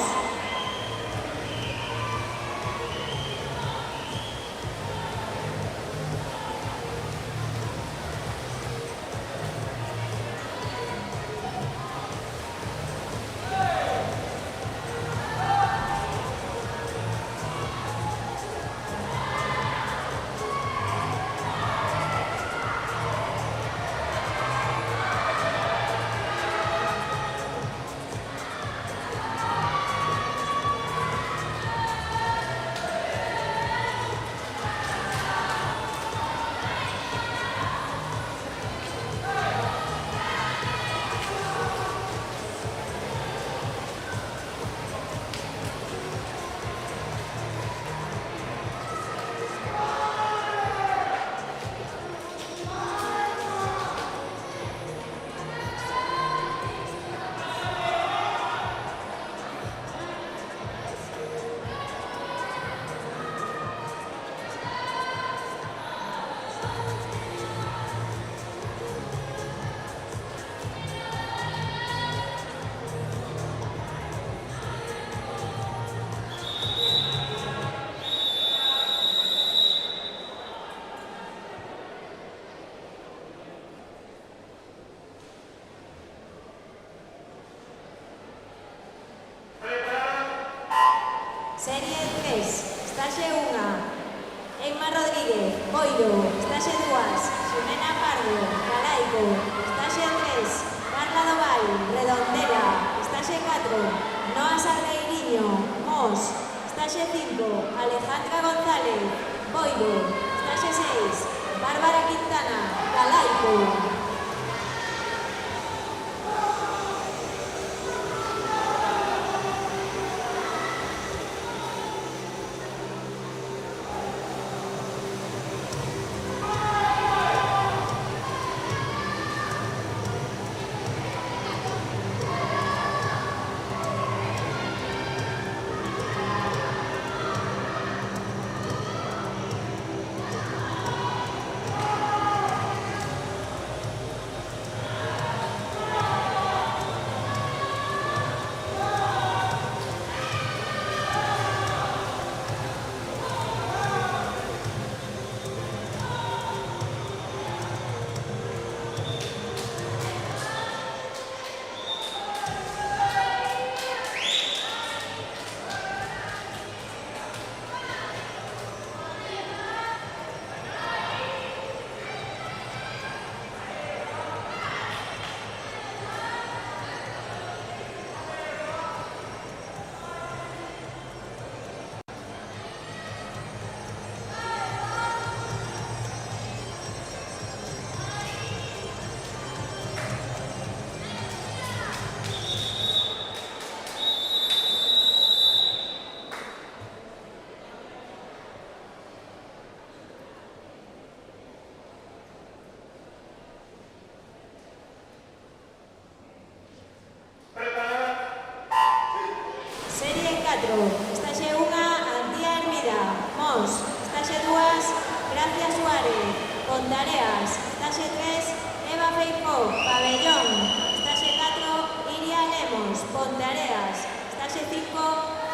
Boiro, Estaxe 2, Ximena Pardo, Galaico, Estaxe 3, Carla Doval, Redondela, Estaxe 4, Noa Salgueiriño, Mos, Estaxe 5, Alejandra González, Boiro, Estaxe 6, Bárbara Quintana, Galaico. Estaxe 1, Antía Hermida, Mos, Estaxe 2, Gracia Suárez, Pontareas, Estaxe 3, Eva Feijó, Pabellón, Estaxe 4, Iria Lemos, Pontareas, Estaxe 5,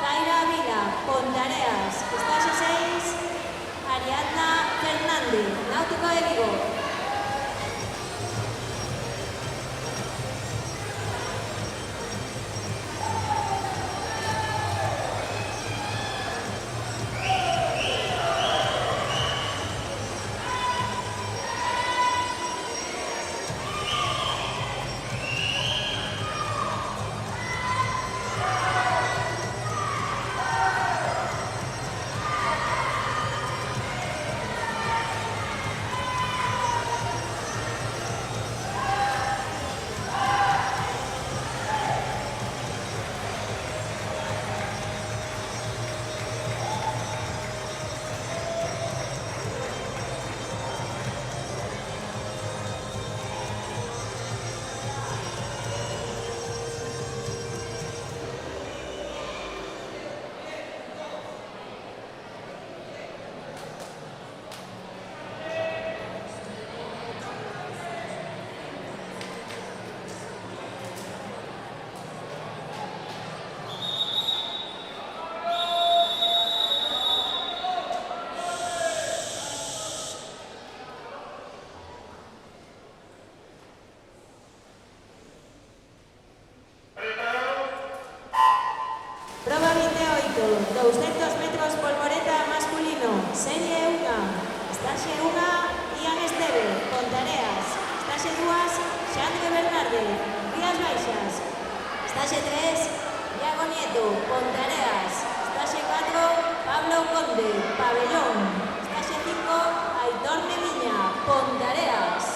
Zaira Vila, Pontareas, Estaxe 6, Ariadna Fernández, Náutico de Vigo. Proba 28, 200 metros polvoreta masculino, serie 1, Estaxe 1, Ian Esteve, Pontareas, Estaxe 2, Xandre Bernarde, Rías Baixas, Estaxe 3, Iago Nieto, Pontareas, Estaxe 4, Pablo Conde, Pabellón, Estaxe 5, Aitor Nemiña, Pontareas.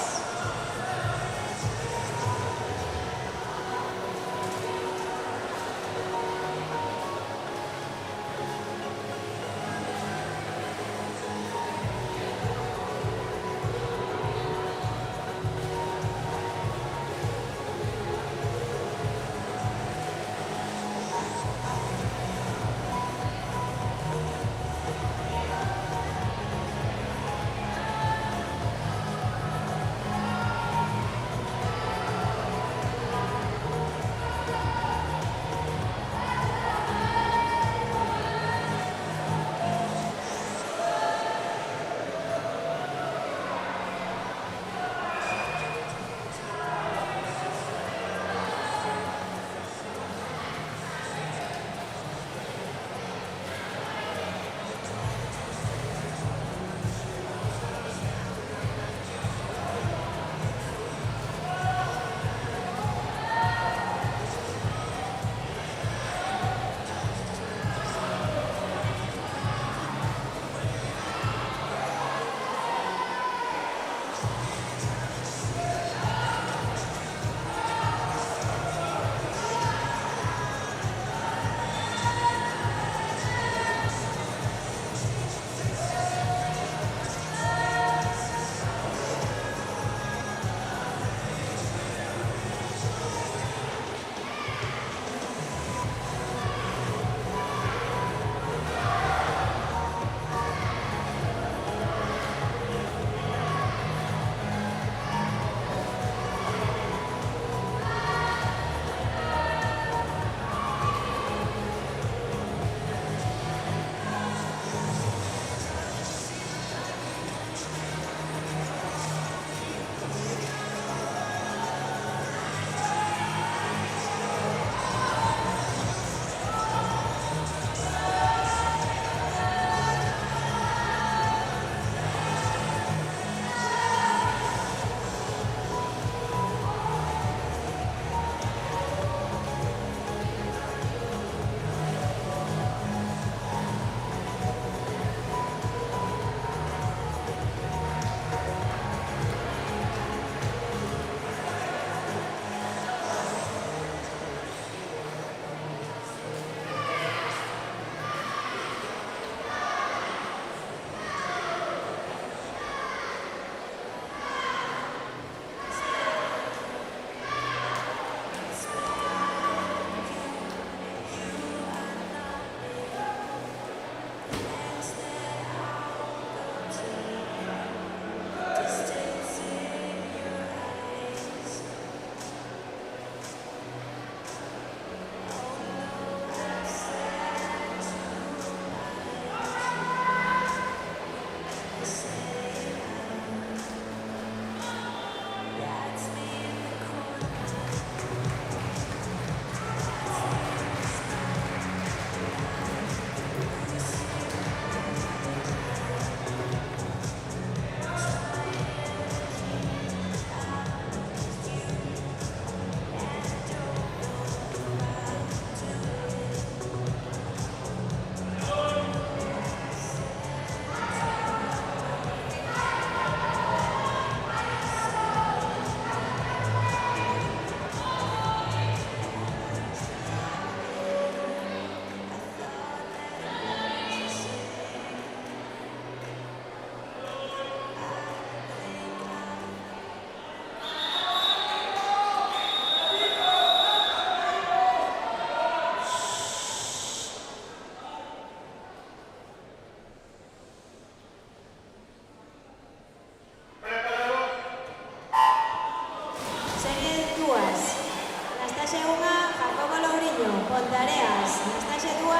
estaxe 1, Jacobo Lourinho, Pontareas. Na estaxe 2,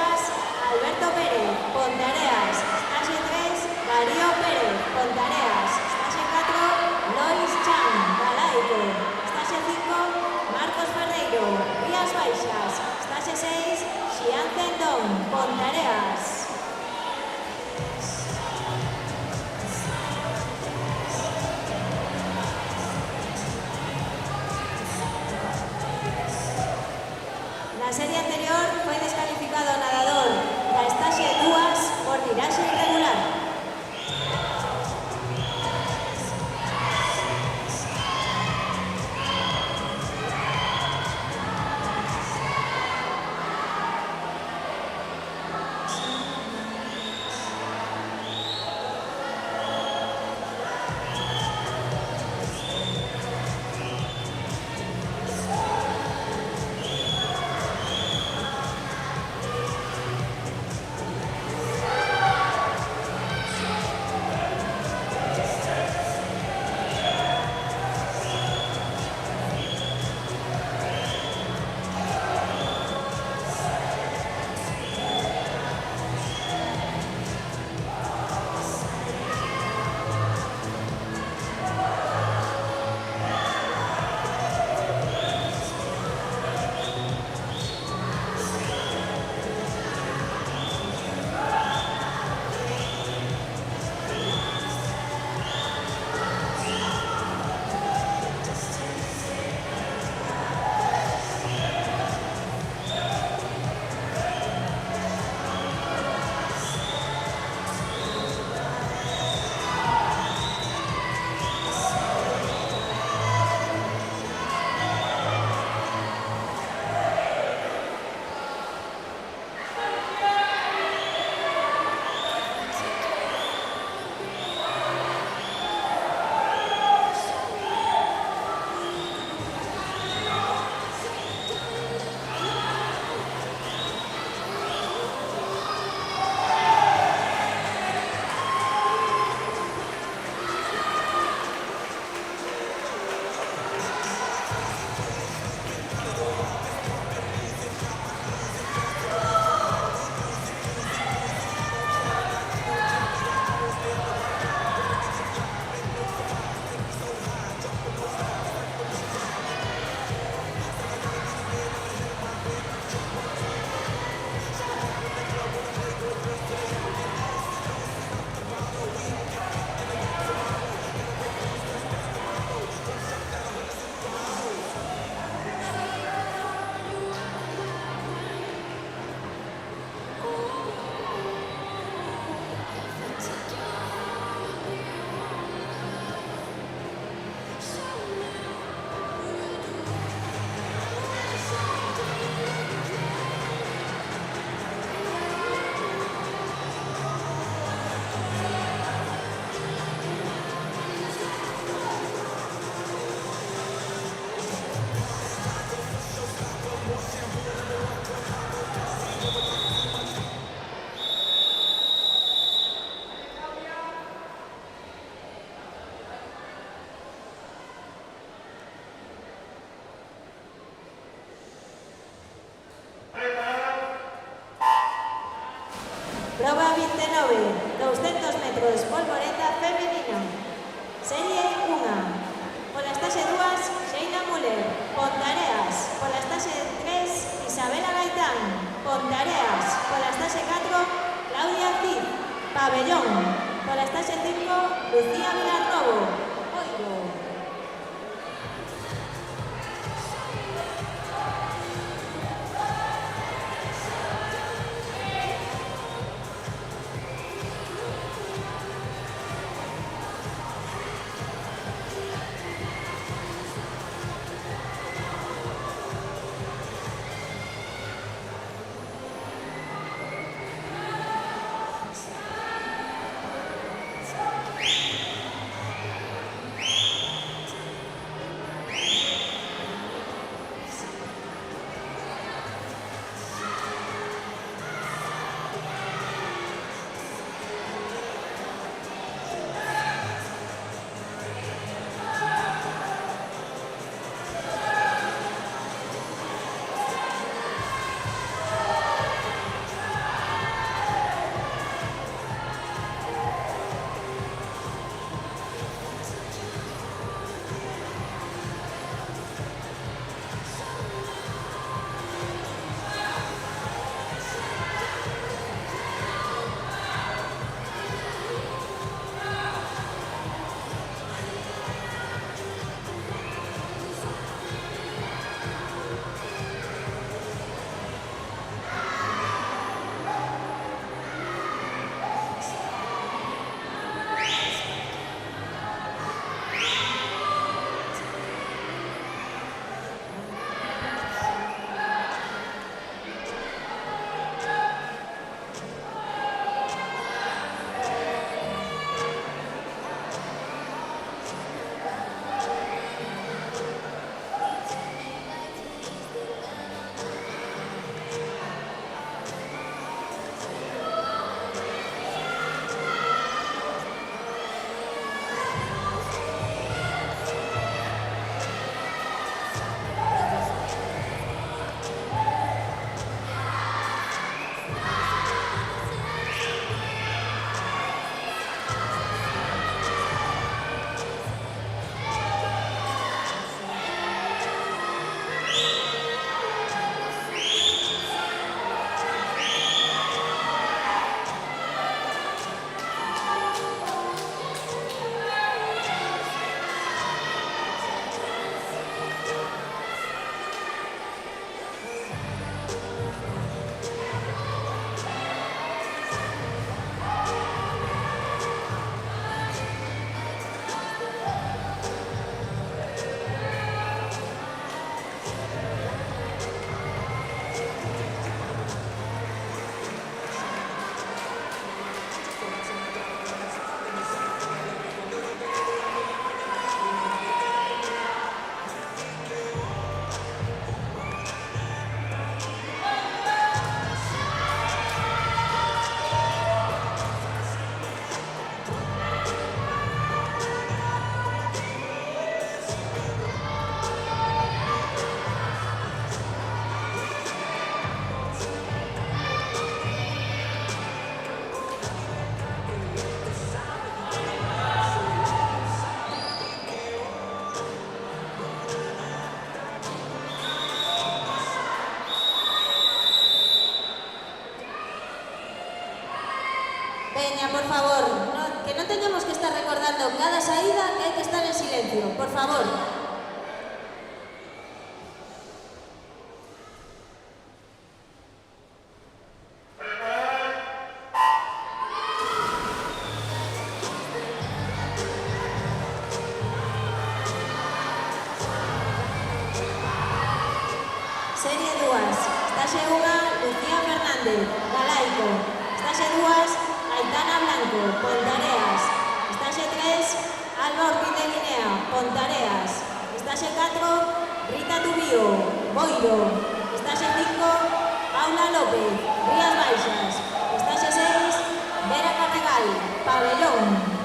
Alberto Pérez, Pontareas. Estaxe 3, Darío Pérez, Pontareas. Estaxe 4, Lois Chan, Galaico. Estaxe 5, Marcos Ferreiro, Rías Baixas. Estaxe 6, Xian Zendón, Pontareas. Na serie anterior foi descalificado o nadador da estaxe 2 por tiraxe irregular. Proba 29, 200 metros, polvoreta femenina. Serie 1. Pola estaxe 2, Sheila Muller, Pontareas. Pola estaxe 3, Isabela Gaitán, Pontareas. Pola estaxe 4, Claudia Cid, Pabellón. Pola estaxe 5, Lucía Vilarrobo, Oiro. escoitando cada saída que hai que estar en silencio, por favor. Serie 2, estáxe 1, Lucía Fernández, Galaico. Estáxe 2, Aitana Blanco, Pontareas. Estáxe 3, Alba Ortiz de Guinea, Pontareas. Estáxe 4, Rita Tubío, Boiro. Estáxe 5, Paula López, Rías Baixas. Estáxe 6, Vera Carregal, Pabellón.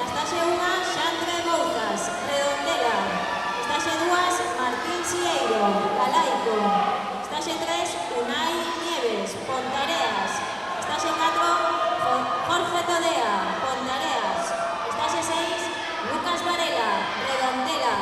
Estaxe 1, Xandre Bouzas, Redondela. Estaxe 2, Martín Sieiro, Galaico. Estaxe 3, Unai Nieves, Pontareas. Estaxe 4, Jorge Todea, Pontareas. Estaxe 6, Lucas Varela, Redondela.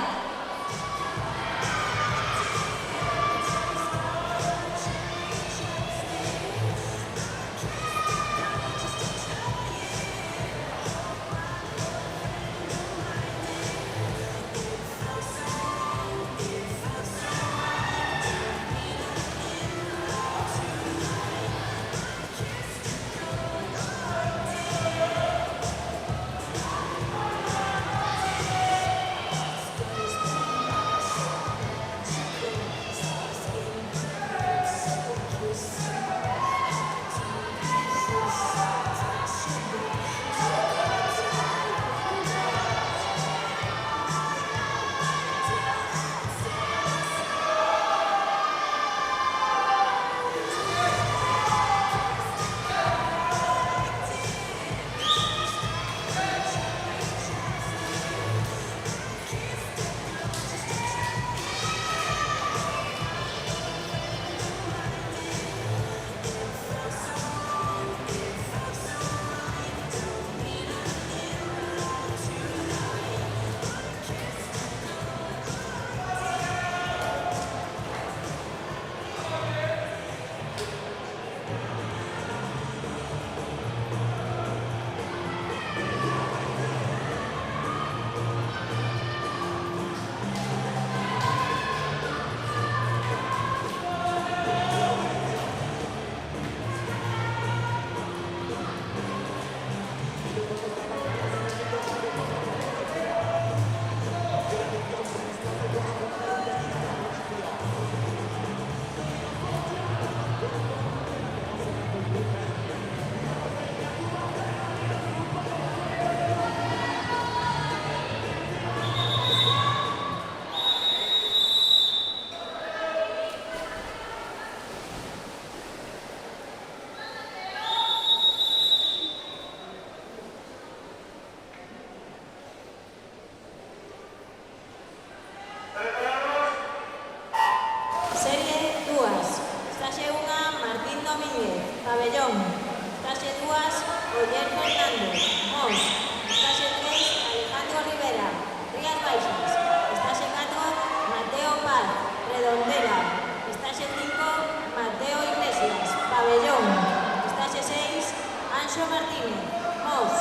Serie 2, Estaxe 1, Martín Domínguez, Pabellón. Estaxe 2, Oyer Fernández, Mos. Estaxe 3, Alejandro Rivera, Rías Baixas. Estaxe 4, Mateo Paz, Redondela. Estaxe 5, Mateo Iglesias, Pabellón. Estaxe 6, Anxo Martínez, Mos.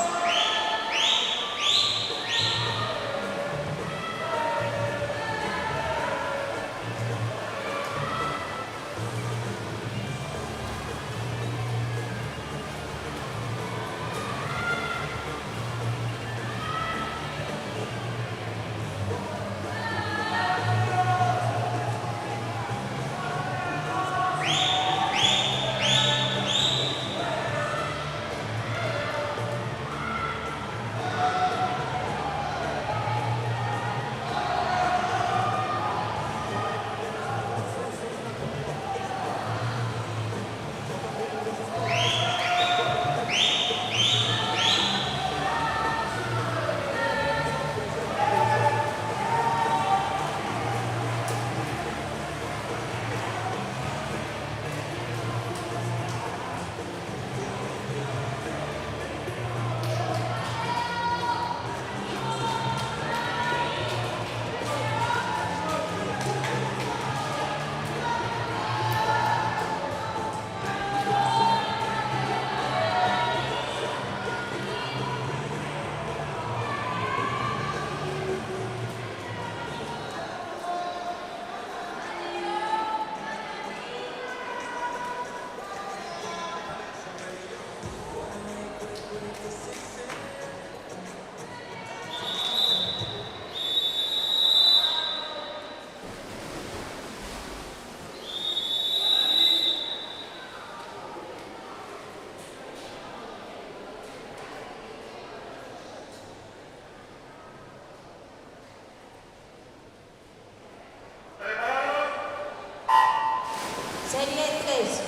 Serie 3,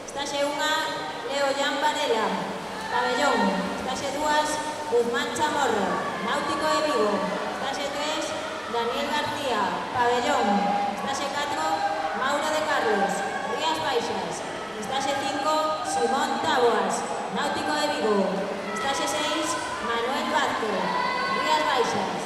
Estaxe 1, Leo Jan Varela, Pabellón. Estaxe 2, Guzmán Chamorro, Náutico de Vigo. Estase 3, Daniel García, Pabellón. Estase 4, Mauro de Carlos, Rías Baixas. Estase 5, Simón Taboas, Náutico de Vigo. Estase 6, Manuel Vázquez, Rías Baixas.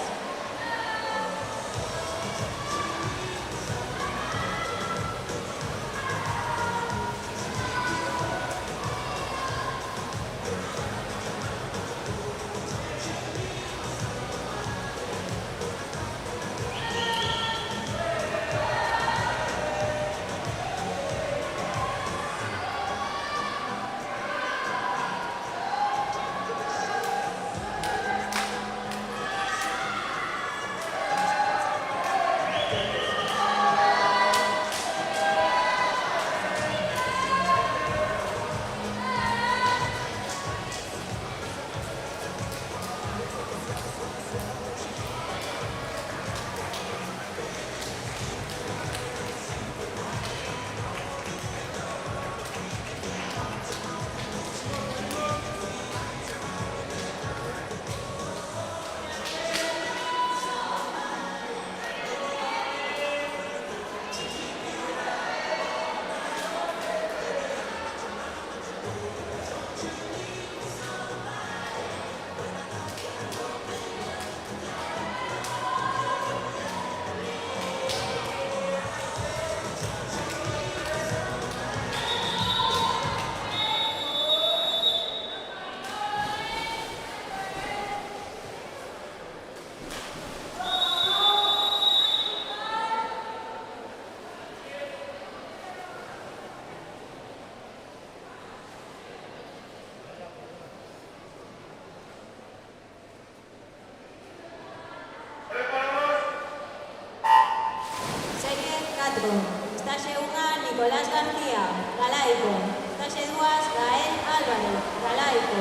Estase 1, Nicolás García, Galaico. Estase 2, Gael Álvarez, Galaico.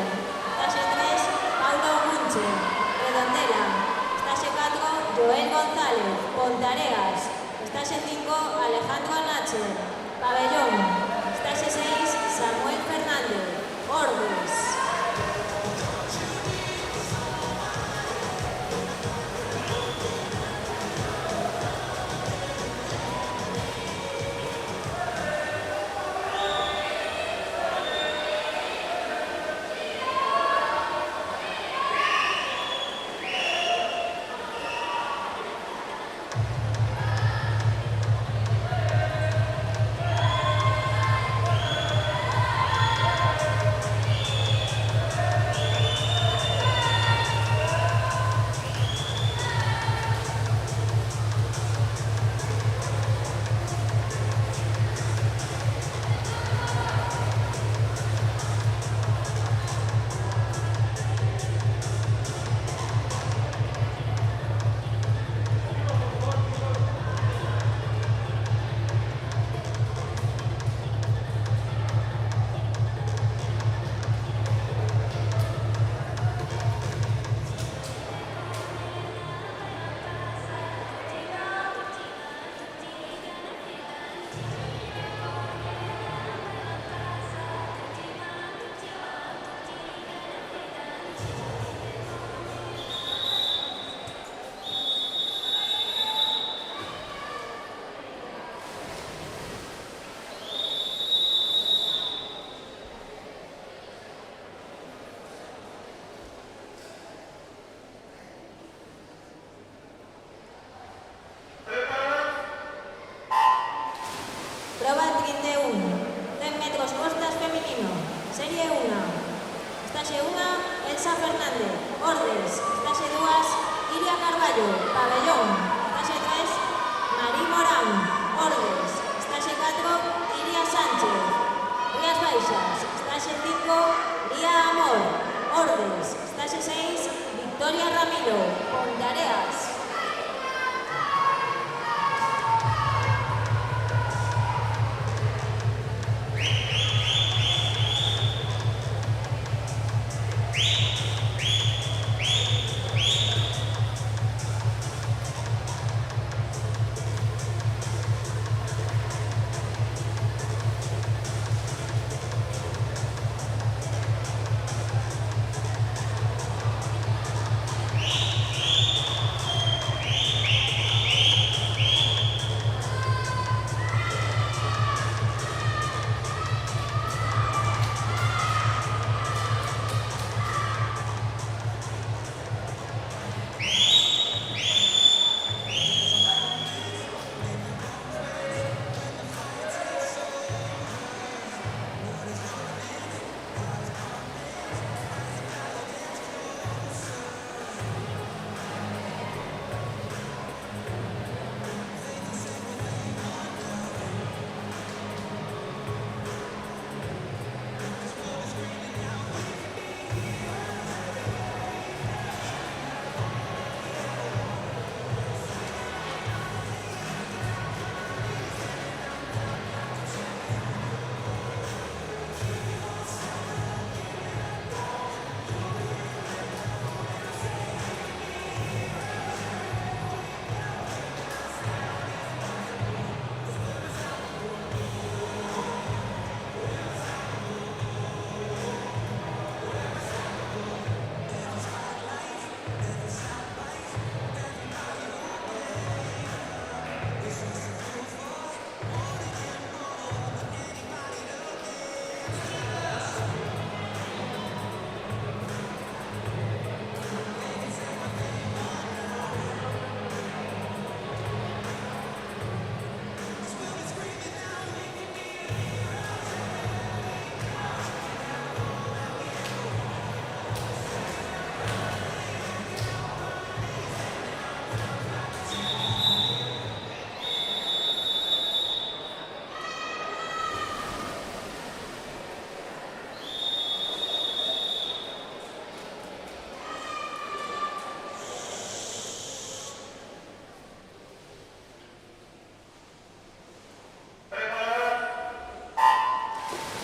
Estase 3, Paulo Gunche, Redondela. Estase 4, Joel González, Pontareas. Estase 5, Alejandro Nacho, Pabellón. Estase 6, Samuel Fernández, Ordes. Prueba 31, 100 metros costas femenino, serie 1. Estase 1, Elsa Fernández, Ordes. Estase 2, Iria Carballo, Pabellón. Estase 3, Marí Morán, Ordes. Estase 4, Iria Sánchez, Rías Baixas. Estase 5, Lía Amor, Ordes. Estase 6, Victoria Ramiro, Pontareas.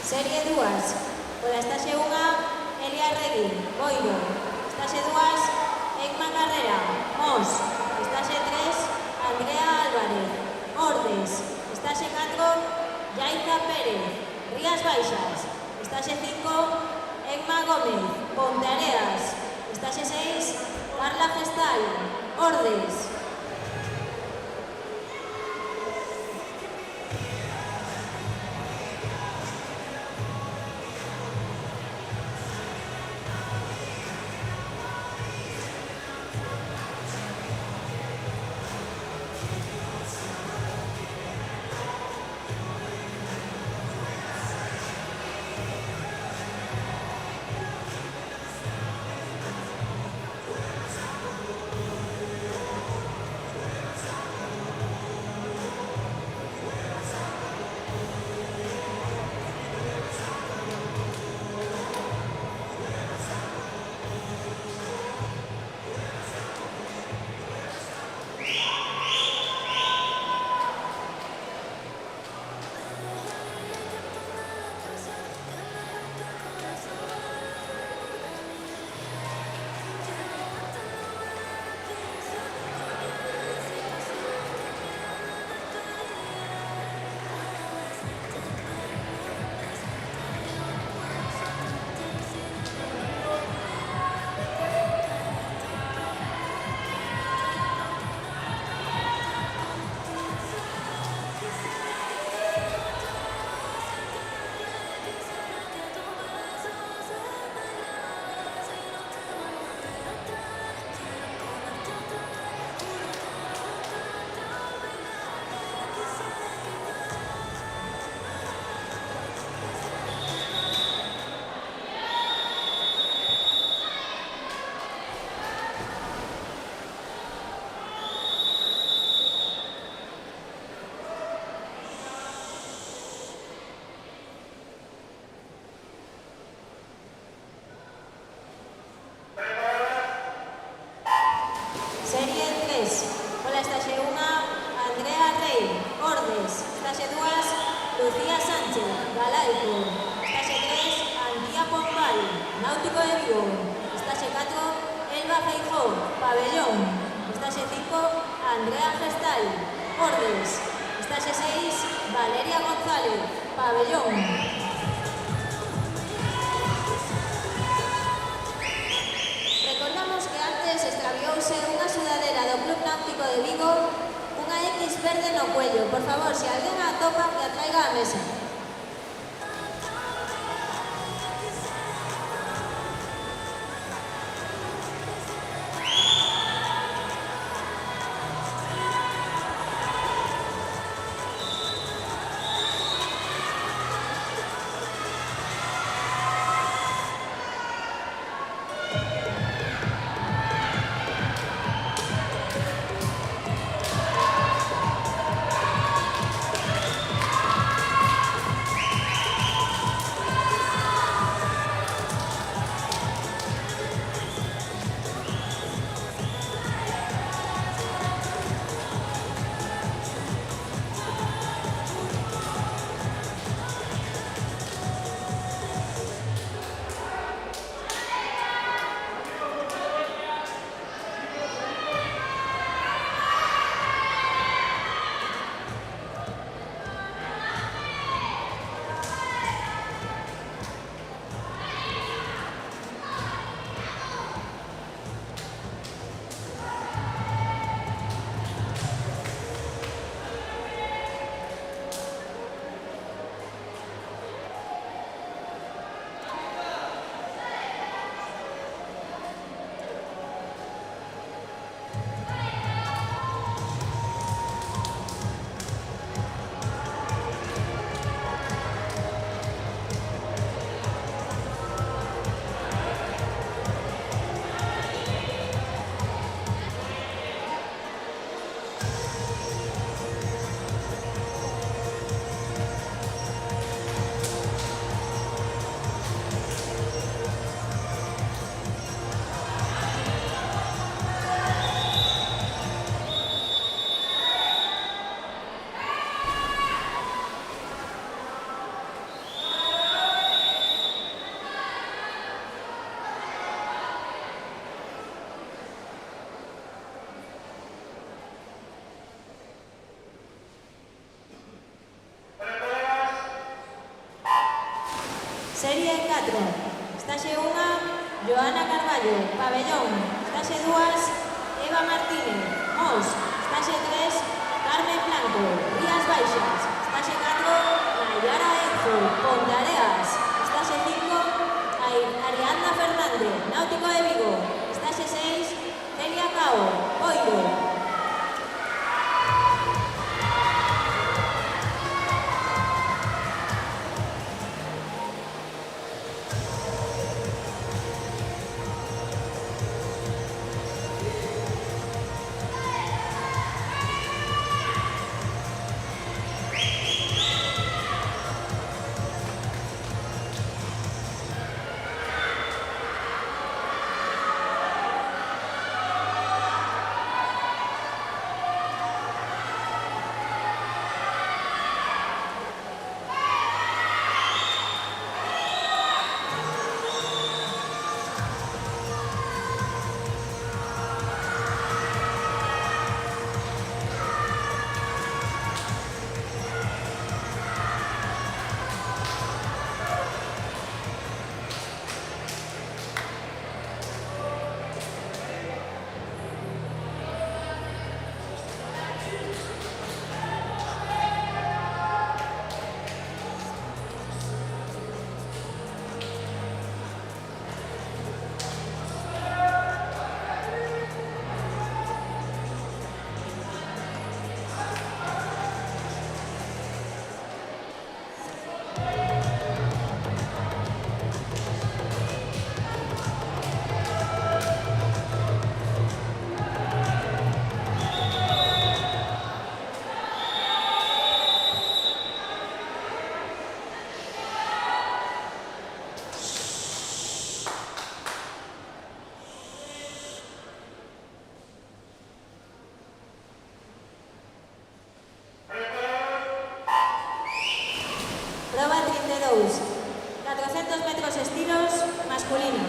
Serie 2, pola estaxe 1, Elia Regui, Boiro. Estaxe 2, Egma Carrera, Mos. Estaxe 3, Andrea Álvarez, Ordes. Estaxe 4, Yaiza Pérez, Rías Baixas. Estaxe 5, Egma Gómez, Ponteareas. Estaxe 6, Carla Gestal, Ordes. Serie 3, pola estaxe 1, Andrea Rey, Ordes. Estaxe 2, Lucía Sánchez, Galaico. Estaxe 3, Antía Pombal, Náutico de Vigo. Estaxe 4, Elba Feijó, Pabellón. Estaxe 5, Andrea Gestal, Ordes. Estaxe 6, Valeria González, Pabellón. Recordamos que antes extraviouse unha sudadera do Club Náutico de Vigo, unha X verde no cuello. Por favor, se alguén a atopa, que a traiga á mesa. Serie 4. Estáse 1, Joana Carballo, Pabellón. Estáse 2, Eva Martínez, Mos. Estáse 3, Carmen Blanco, Rías Baixas. Estáse 4, Nayara Enzo, Pontareas. Estáse 5, Ariadna Fernández, Náutico de Vigo. Estáse 6, Celia Cao, Oiro. Prova 32, 400 metros estilos, masculino.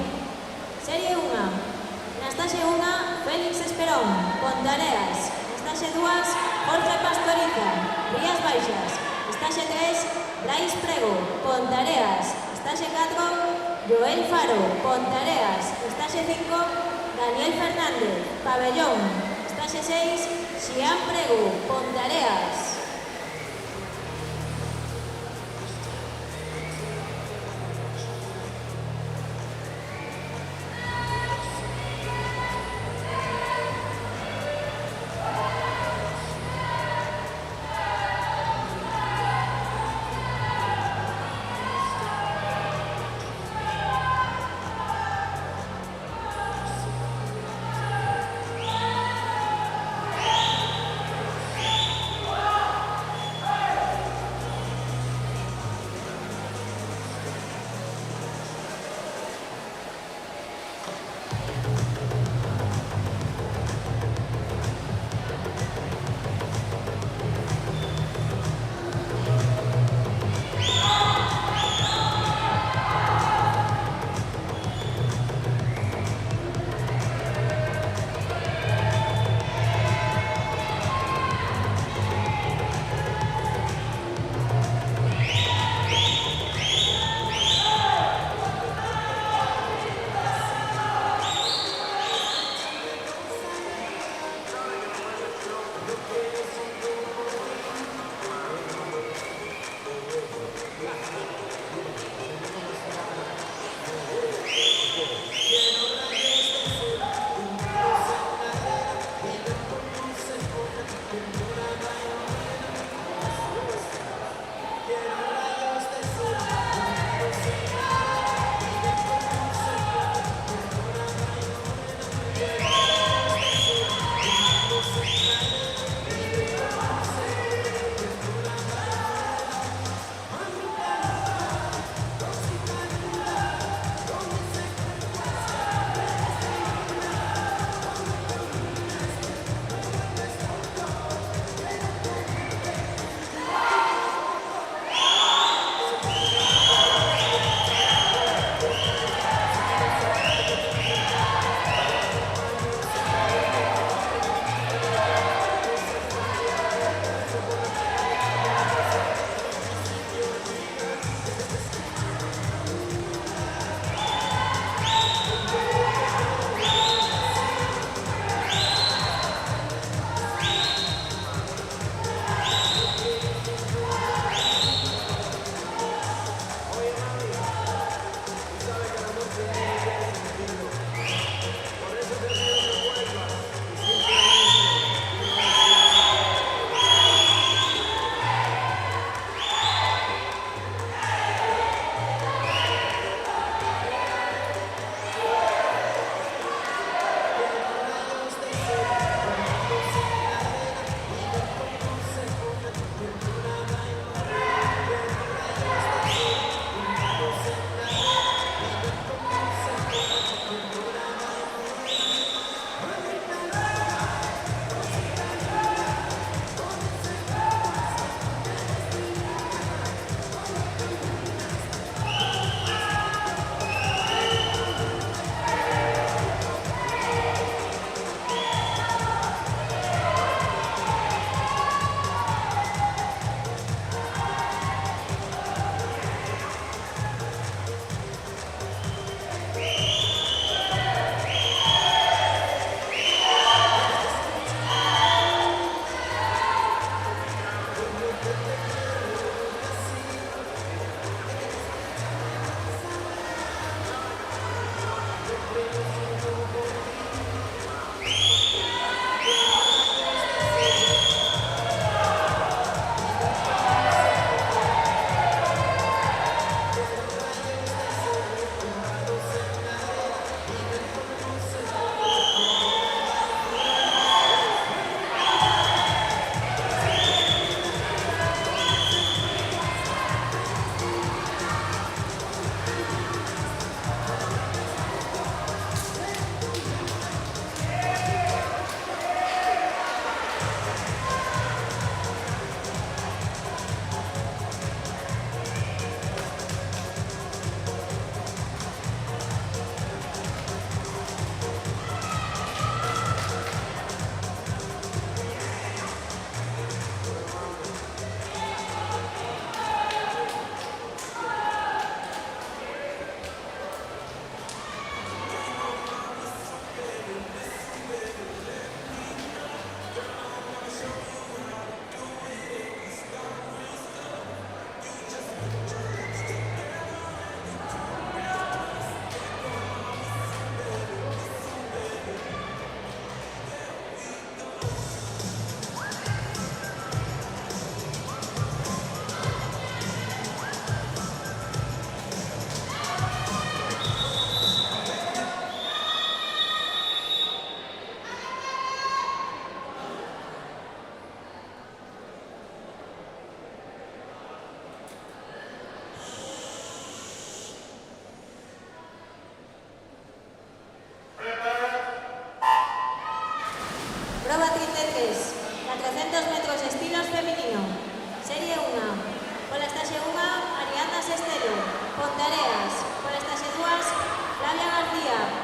Serie 1, Nastase 1, Félix Esperón, Pontareas. Nastase 2, Jorge Pastoriza, Rías Baixas. Nastase 3, Brais Prego, Pontareas. Nastase 4, Joel Faro, Pontareas. Nastase 5, Daniel Fernández, Pabellón. Nastase 6, Xián Prego, Pontareas.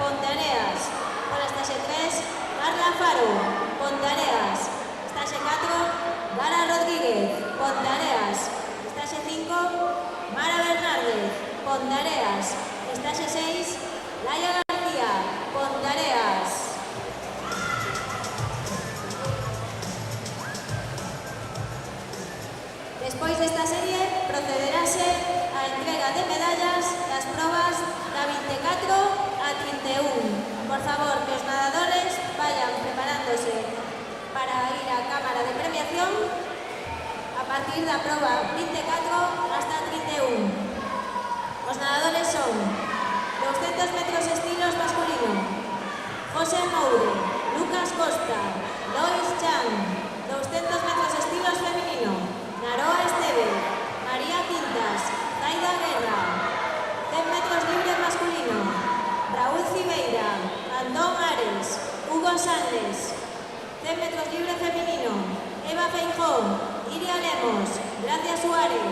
Pontareas. Por estaxe 3, Carla Faro, Pontareas. Estaxe 4, Gara Rodríguez, Pontareas. Estaxe 5, Mara Bernárdez, Pontareas. Estaxe 6, Laia García, Pontareas. Despois desta serie, procederase a entrega de medallas das probas da 24 a 31. Por favor, que os nadadores vayan preparándose para ir á cámara de premiación a partir da proba 24 hasta 31. Os nadadores son 200 metros estilos masculino, José Moure, Lucas Costa, Lois Chan. 200 metros estilos femenino, Naroa Esteve, María Quintas, Zaida Guerra. 100 metros libres masculino, Raúl Cibeira, Antón Ares, Hugo Sánchez. 100 metros libre femenino, Eva Feijó, Iria Lemos, Gracia Suárez.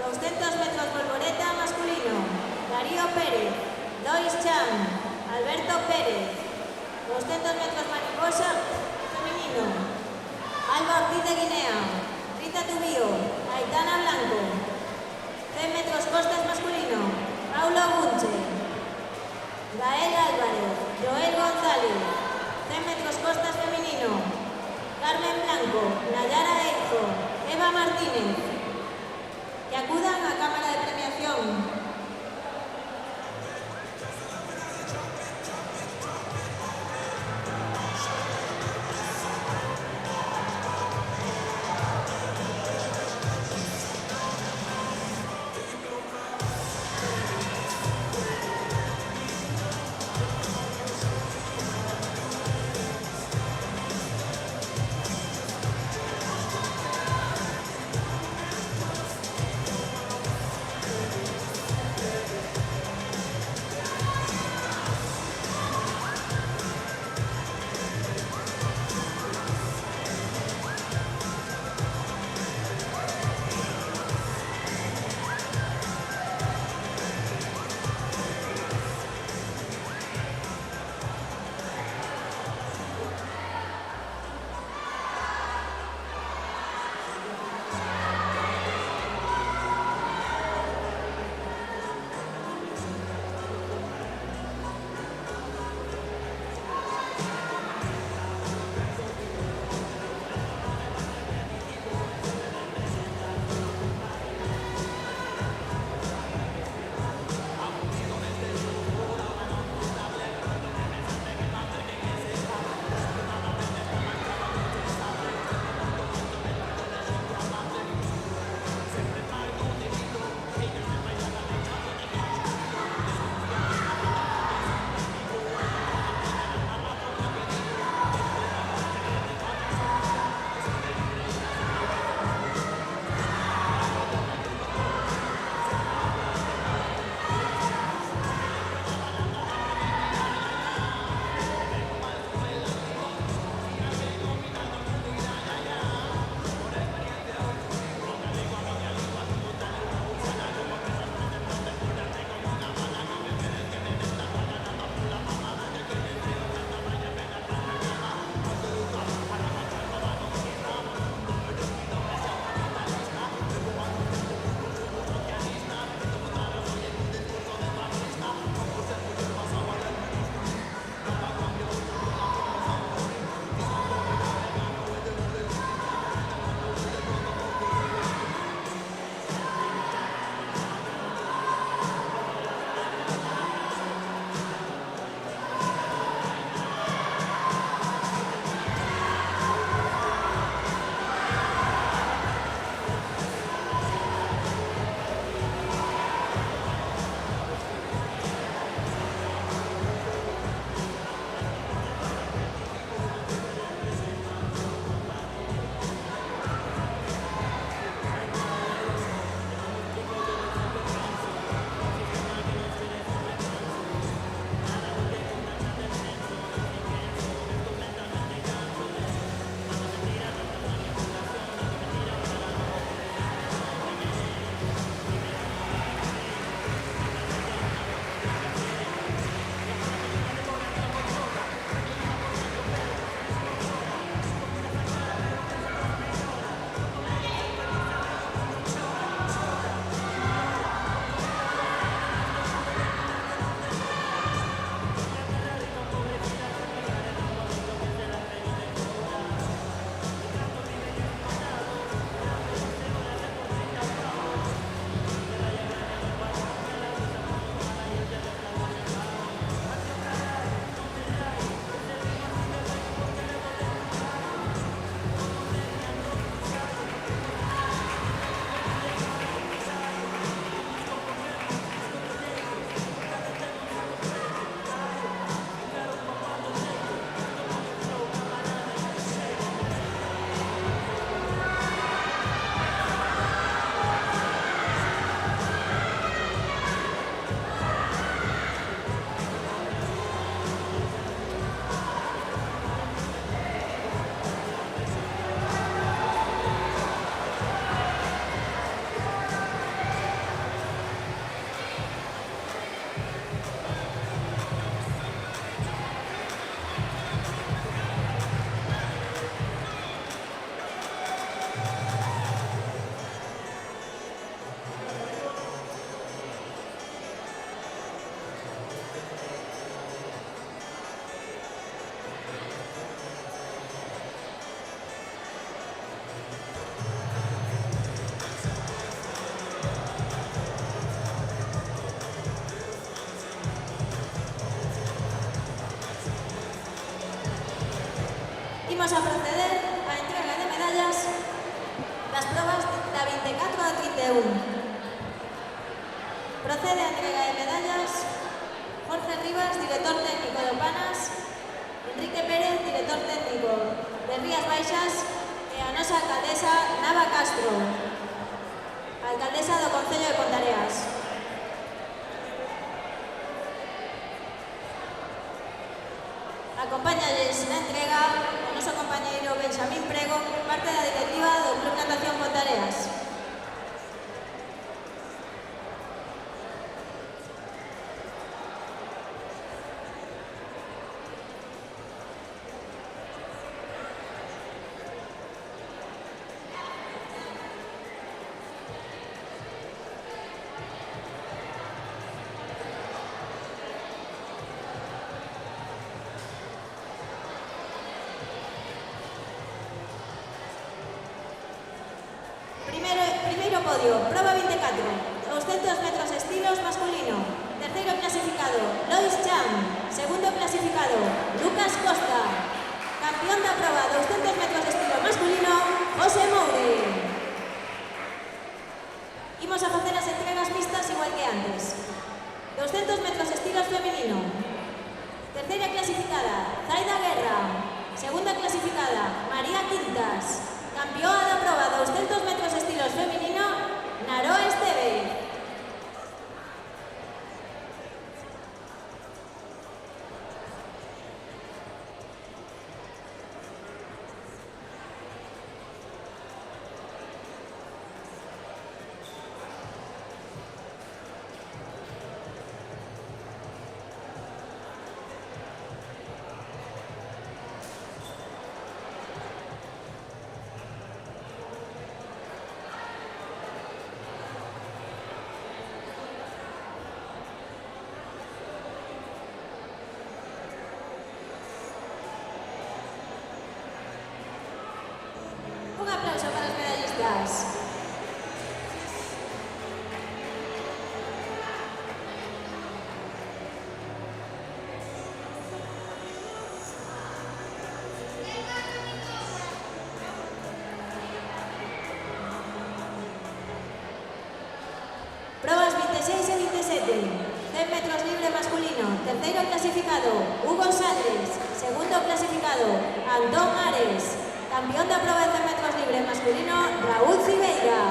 200 metros volvoreta masculino, Darío Pérez, Lois Chan, Alberto Pérez. 200 metros mariposa femenino, Alba Ortiz de Guinea, Rita Tubío, Aitana Blanco. 100 metros costas masculino, Paulo Bunche, Gael Álvarez, Joel González. 100 metros costas femenino, Carmen Blanco, Nayara Eijo, Eva Martínez. Que acudan a cámara de premiación. Imos a proceder á entrega de medallas das probas da 24 a 31. Procede a entrega de medallas Jorge Rivas, director técnico de Opanas, Enrique Pérez, director técnico de Rías Baixas, e a nosa alcaldesa Nava Castro, alcaldesa do Concello de Ponteareas. Acompáñalles na entrega o noso compañeiro Benxamín Prego, parte da directiva do Club Natación Ponteareas. Primeiro podio, proba 24, 200 metros estilos masculino. Terceiro clasificado, Lois Chan. Segundo clasificado, Lucas Costa. Campeón da proba 200 metros estilo masculino, José Moure. Imos a facer as entregas mixtas igual que antes. 200 metros estilos femenino. Terceira clasificada, Zaida Guerra. Segunda clasificada, María Quintas. Campeona da proba 200 metros estilos femenino, Naroa Esteve. Un aplauso para os medallistas. Probas 26 e 27. 100 metros libre masculino. Terceiro clasificado, Hugo Salles. Segundo clasificado, Antón Ares. Campeón da proba de 100 metros libre masculino, Raúl Cibeira.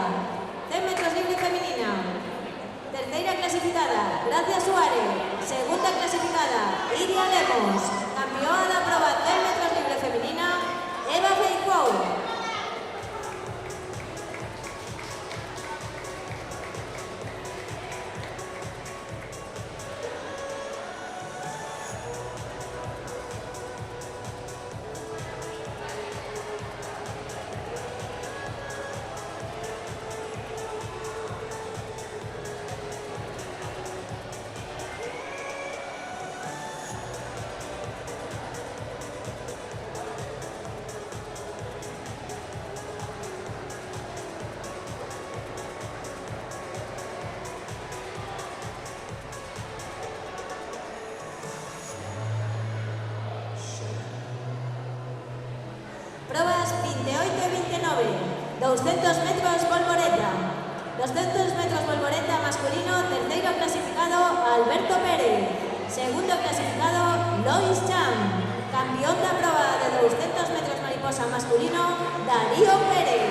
100 metros libre femenina. Terceira clasificada, Gracia Suárez. Segunda clasificada, Iria Lemos. Campeona da proba de 100 metros libre femenina, Eva Feijó. Probas 28 e 29, 200 metros volvoreta. 200 metros volvoreta masculino, terceiro clasificado, Alberto Pérez. Segundo clasificado, Lois Chan. Campeón da proba de 200 metros mariposa masculino, Darío Pérez.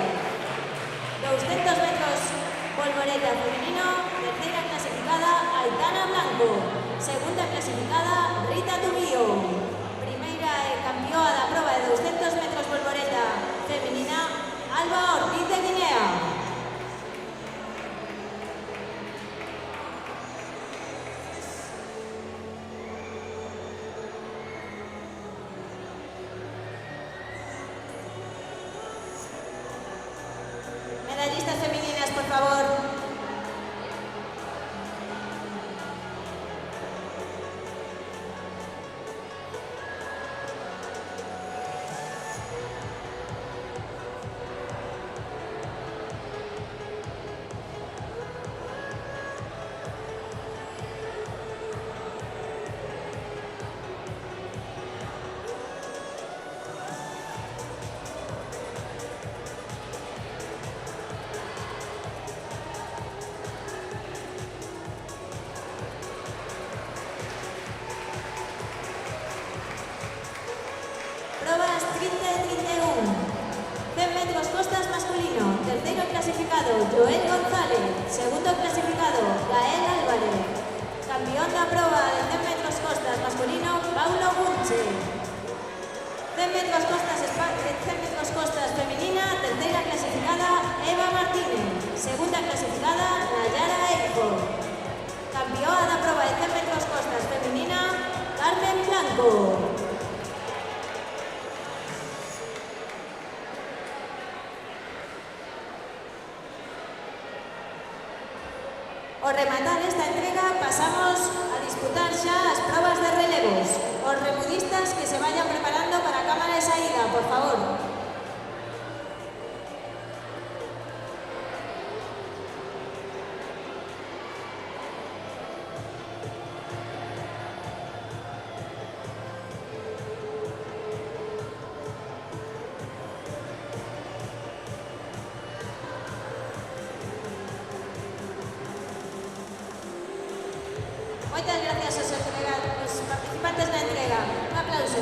200 metros volvoreta femenino, terceira clasificada, Aitana Blanco. Segunda clasificada, Rita Tubío. Campeona da proba de 200 metros volvoreta femenina, Alba Ortiz de Guinea. Medallistas femeninas, por favor. metros costas masculino. Tercero clasificado, Joel González. Segundo clasificado, Gael Álvarez. Campeón de la prueba de 100 metros costas masculino, Paulo Bunche. 100 metros costas femenina, tercera clasificada, Eva Martínez. Segunda clasificada, Nayara Eijo. Campeona de la prueba de 100 metros costas femenina, Carmen Blanco. Ao rematar esta entrega pasamos a disputar xa as probas de relevos. Os remudistas que se vayan preparando para a cámara de saída, por favor. Muchas gracias a los participantes de la entrega. Un aplauso.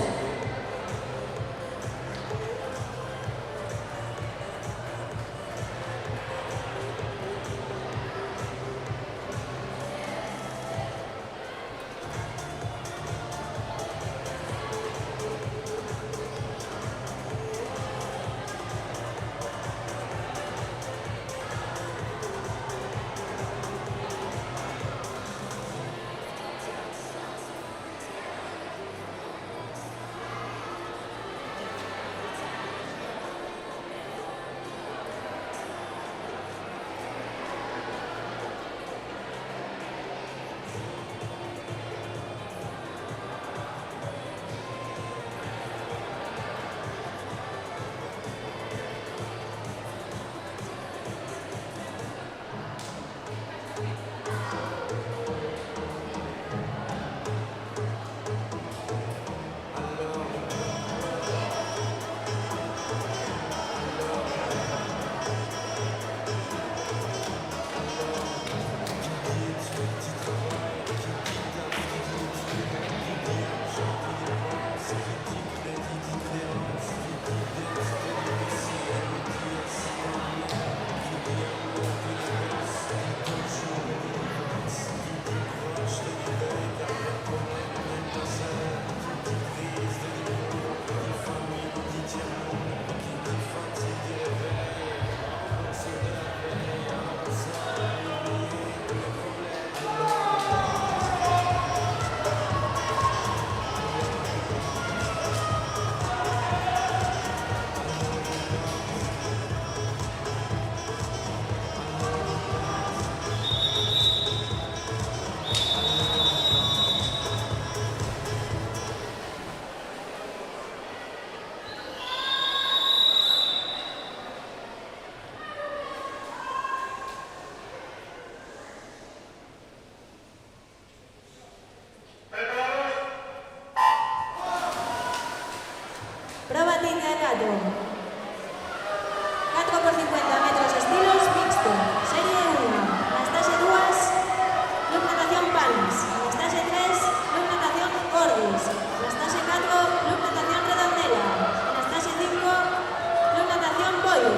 Prova tinta de 4. 4 por 50 metros estilos mixto. Serie 1. Na estase 2, Club Natación Panas. Na estase 3, Club Natación Ordis. Na estase 4, Club Natación Redondela. Na estase 5, Club Natación Boio.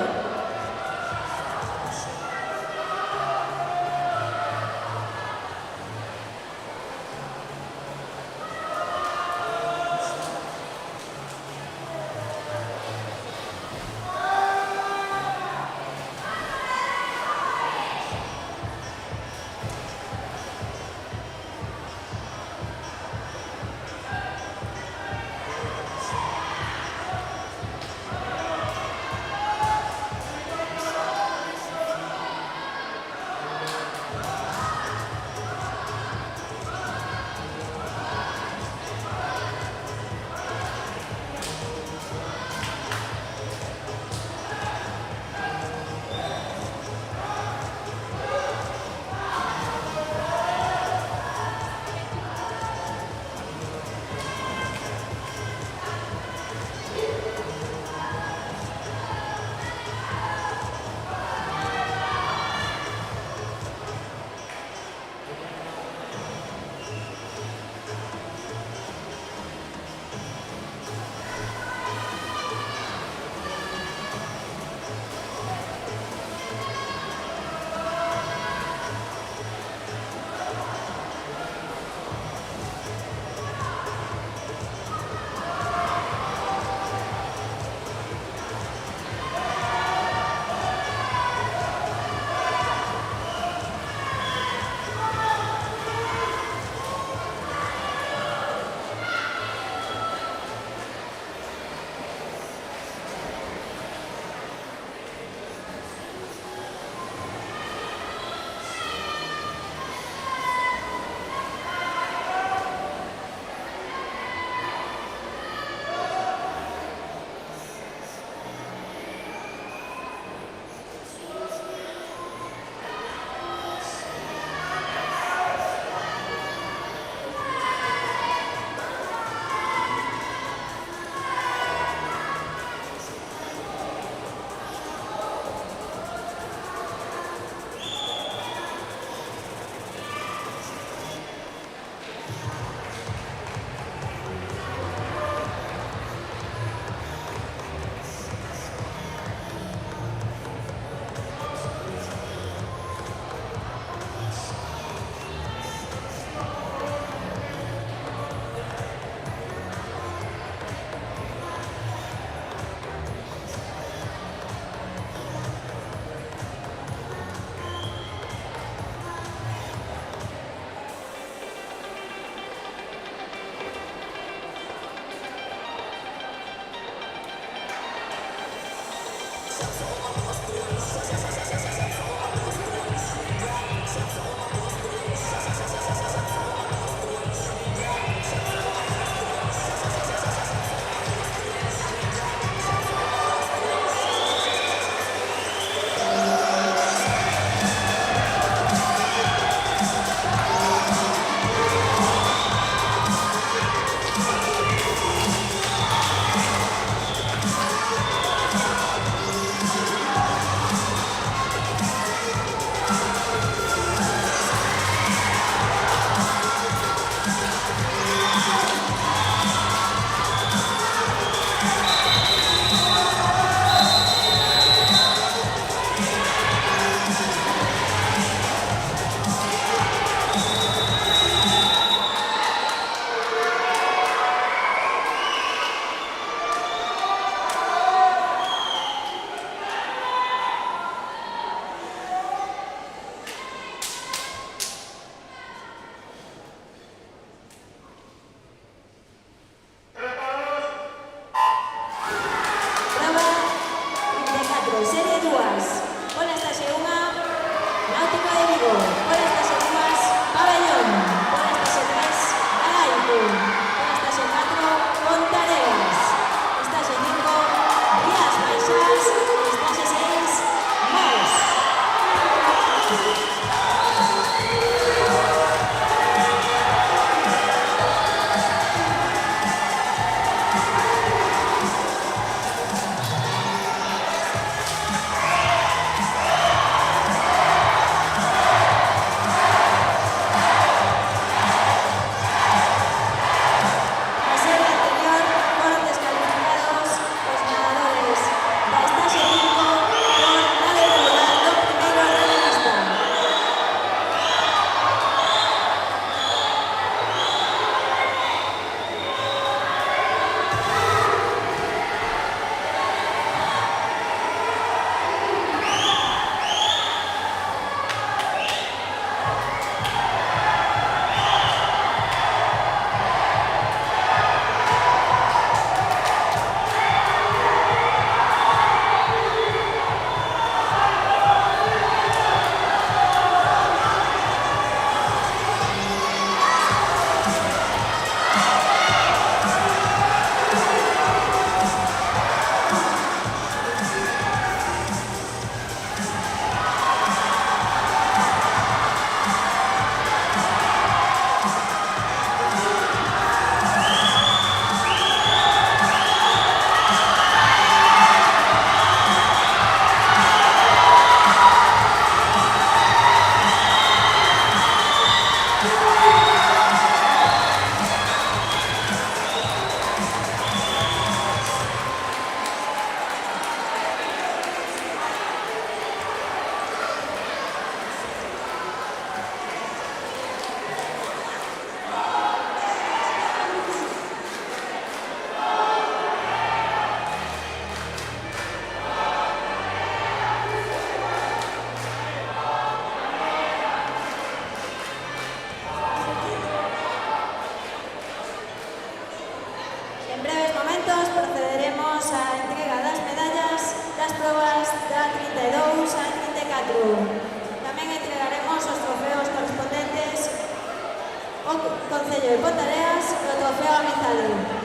Concello de Ponteareas o trofeo Amizade.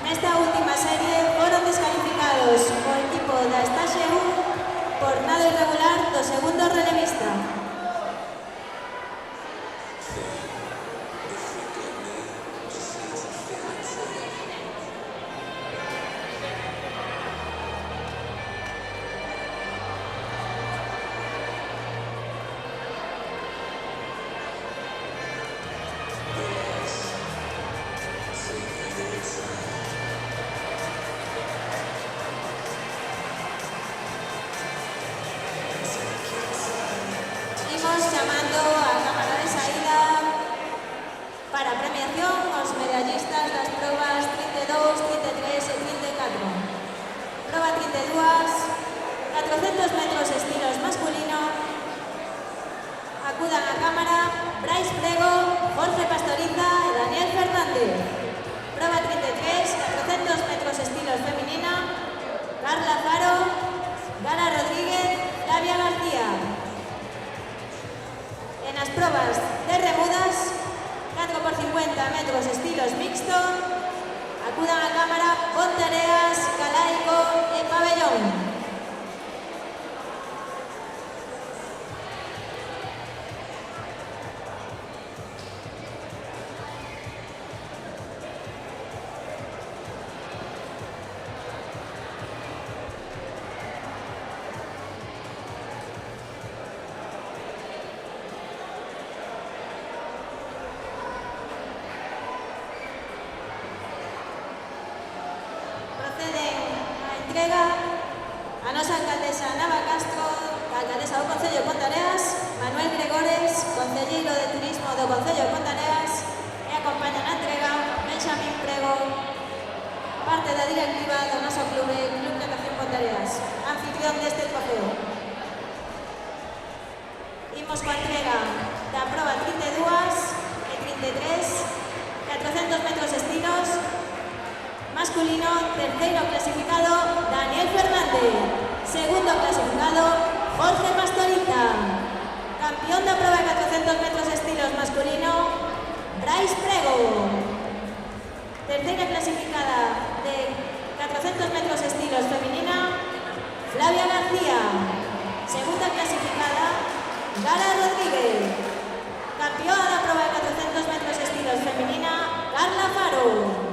Nesta última serie foron descalificados o equipo da Estaxe 1 por nado irregular do segundo relevista. Chamando a cámara de saída para premiación os medallistas das probas 32, 33 e 34. Proba 32, 400 metros estilos masculino. Acudan a cámara Brais Prego, Jorge Pastoriza e Daniel Fernández. Proba 33, 400 metros estilos femenina. Carla Faro, Gala Rodríguez, Flavia García. En las probas de remudas, 4x50 metros estilos mixto, acudan a cámara Ponteareas, Calaico e Pabellón. Entrega a nosa alcaldesa Nava Castro, a alcaldesa do Concello de Ponteareas, Manuel Gregores, concelleiro de Turismo do Concello de Ponteareas, e acompaña na entrega Benxamín Prego, parte da directiva do noso clube, Club Natación Ponteareas, anfitrión deste trofeo. Imos coa entrega da proba 32 e 33, 400 metros estilos, masculino, terceiro clasificado, Daniel Fernández. Segundo clasificado, Jorge Pastoriza. Campeón da proba de 400 metros estilos masculino, Brais Prego. Terceira clasificada de 400 metros estilos femenina, Flavia García. Segunda clasificada, Gala Rodríguez. Campeona da proba de 400 metros estilos femenina, Carla Faro.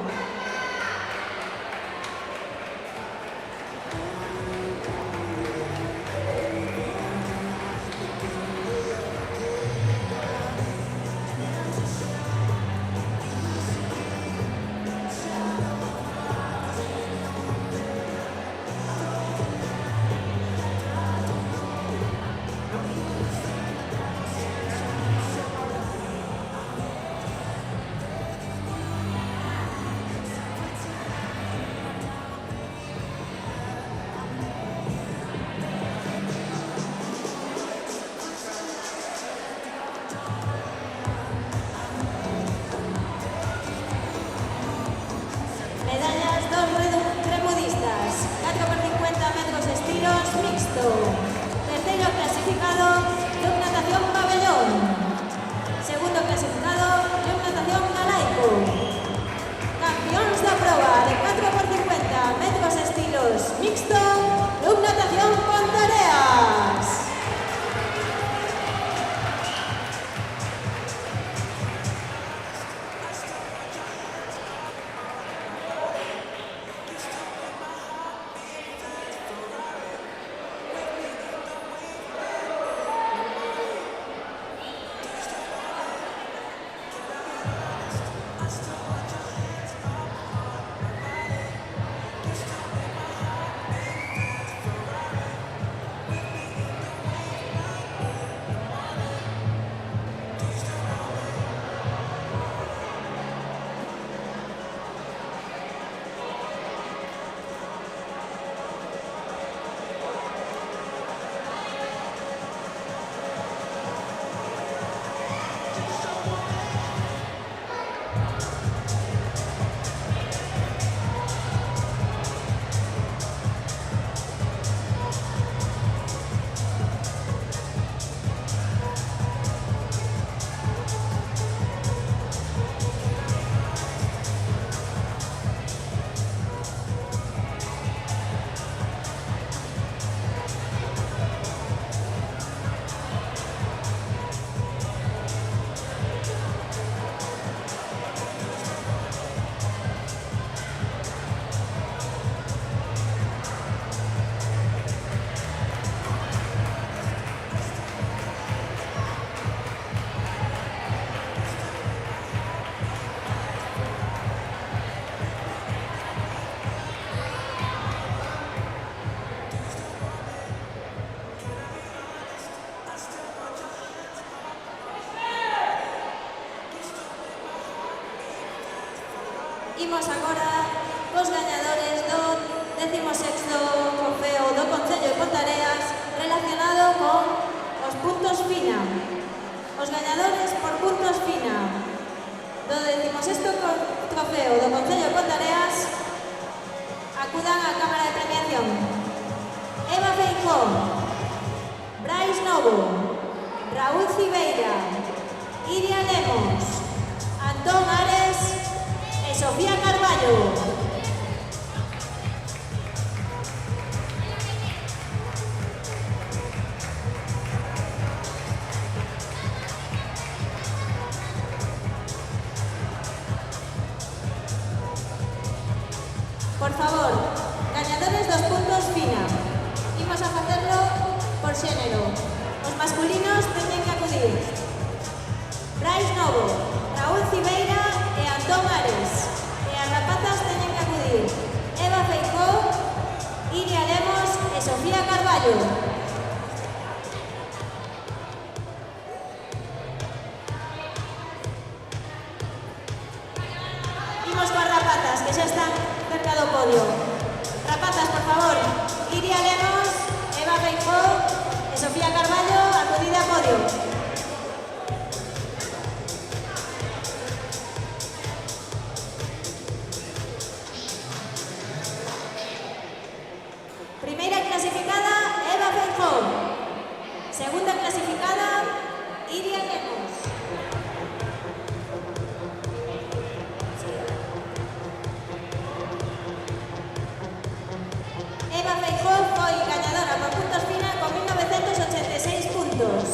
Imos agora cos gañadores do 16º trofeo do Concello de Ponteareas relacionado con os puntos FINA. Os gañadores por puntos FINA do 16º trofeo do Concello de Ponteareas acudan á Cámara de Premiación. Eva Feijó, Brais Novo, Raúl Cibeira, Iria Lemos, Antón Ares e Sofía Carballo. Por favor, gañadores dos puntos FINA. Imos a facerlo por xénero. Os masculinos teñen que acudir Brais Novo, Raúl Cibeira e Antón Ares. E as rapazas teñen que acudir Eva Feijó, Iria Lemos e Sofía Carballo. Imos coas rapazas, que xa están cerca do podio. Rapazas, por favor, Iria Lemos, Eva Feijó e Sofía Carballo, acudide a podio. Primeira clasificada, Eva Feijó. Segunda clasificada, Iria Lemos. Eva Feijó foi gañadora por puntos FINA con 1986 puntos.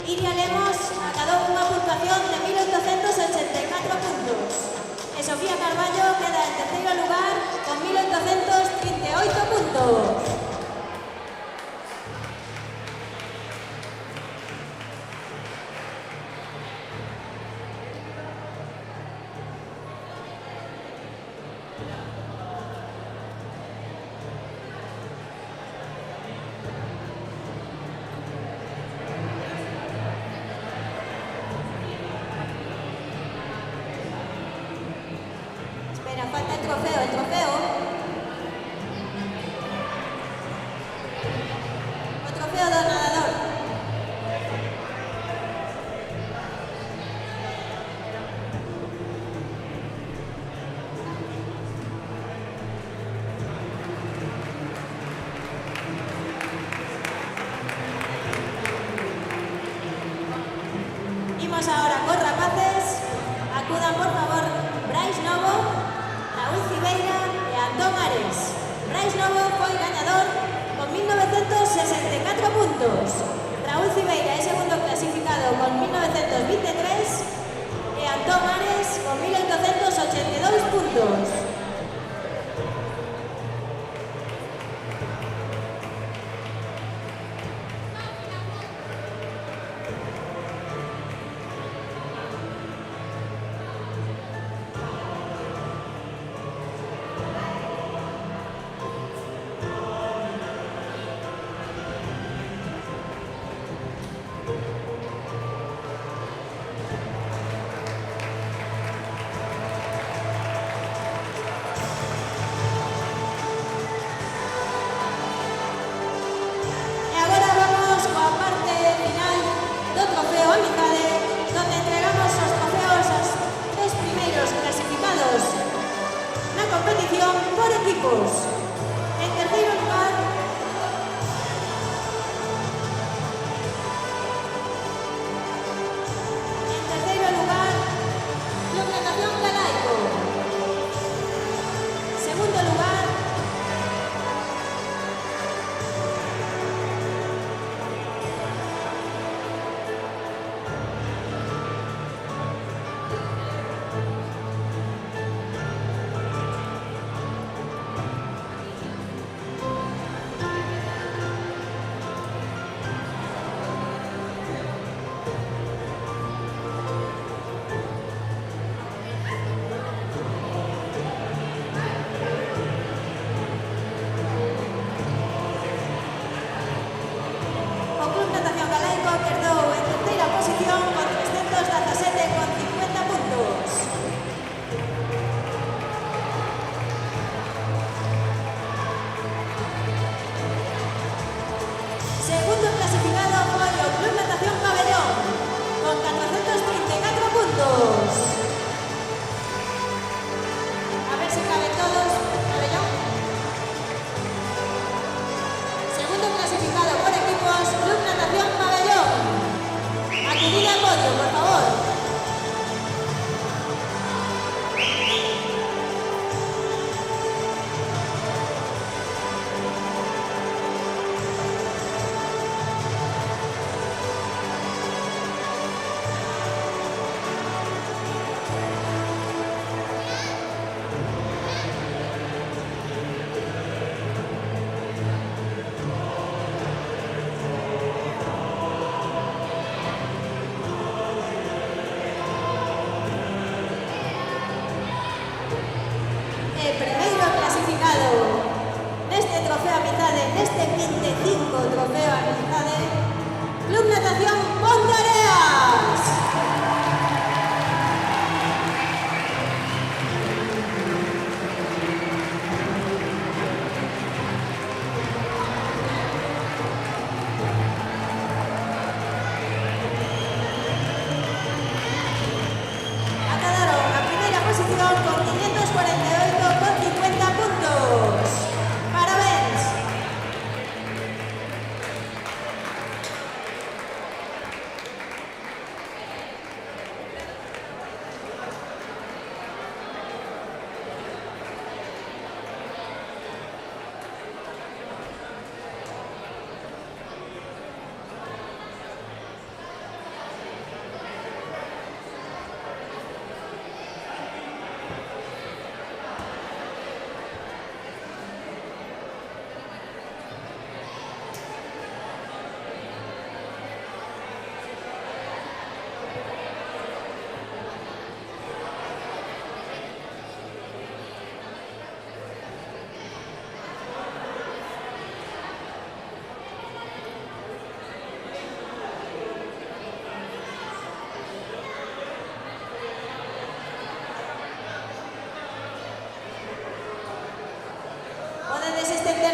Iria Lemos acadou unha puntuación de 1884 puntos. E Sofía Carballo queda en terceiro lugar con 1838 puntos. Espera, falta el trofeo, el trofeo. O trofeo do nadador. Imos ahora cos rapaces. Acudan, por favor, Brais Novo, Raúl Cibeira e Antón Ares. Brais Novo foi gañador con 1964 puntos. Raúl Cibeira é segundo clasificado con 1923 e Antón Ares con 1882 puntos.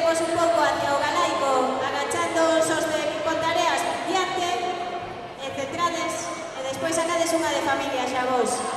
vos un pouco hacia o galaico, agachando os con tareas diante, centrades, e despois sacades unha de familia xa vos.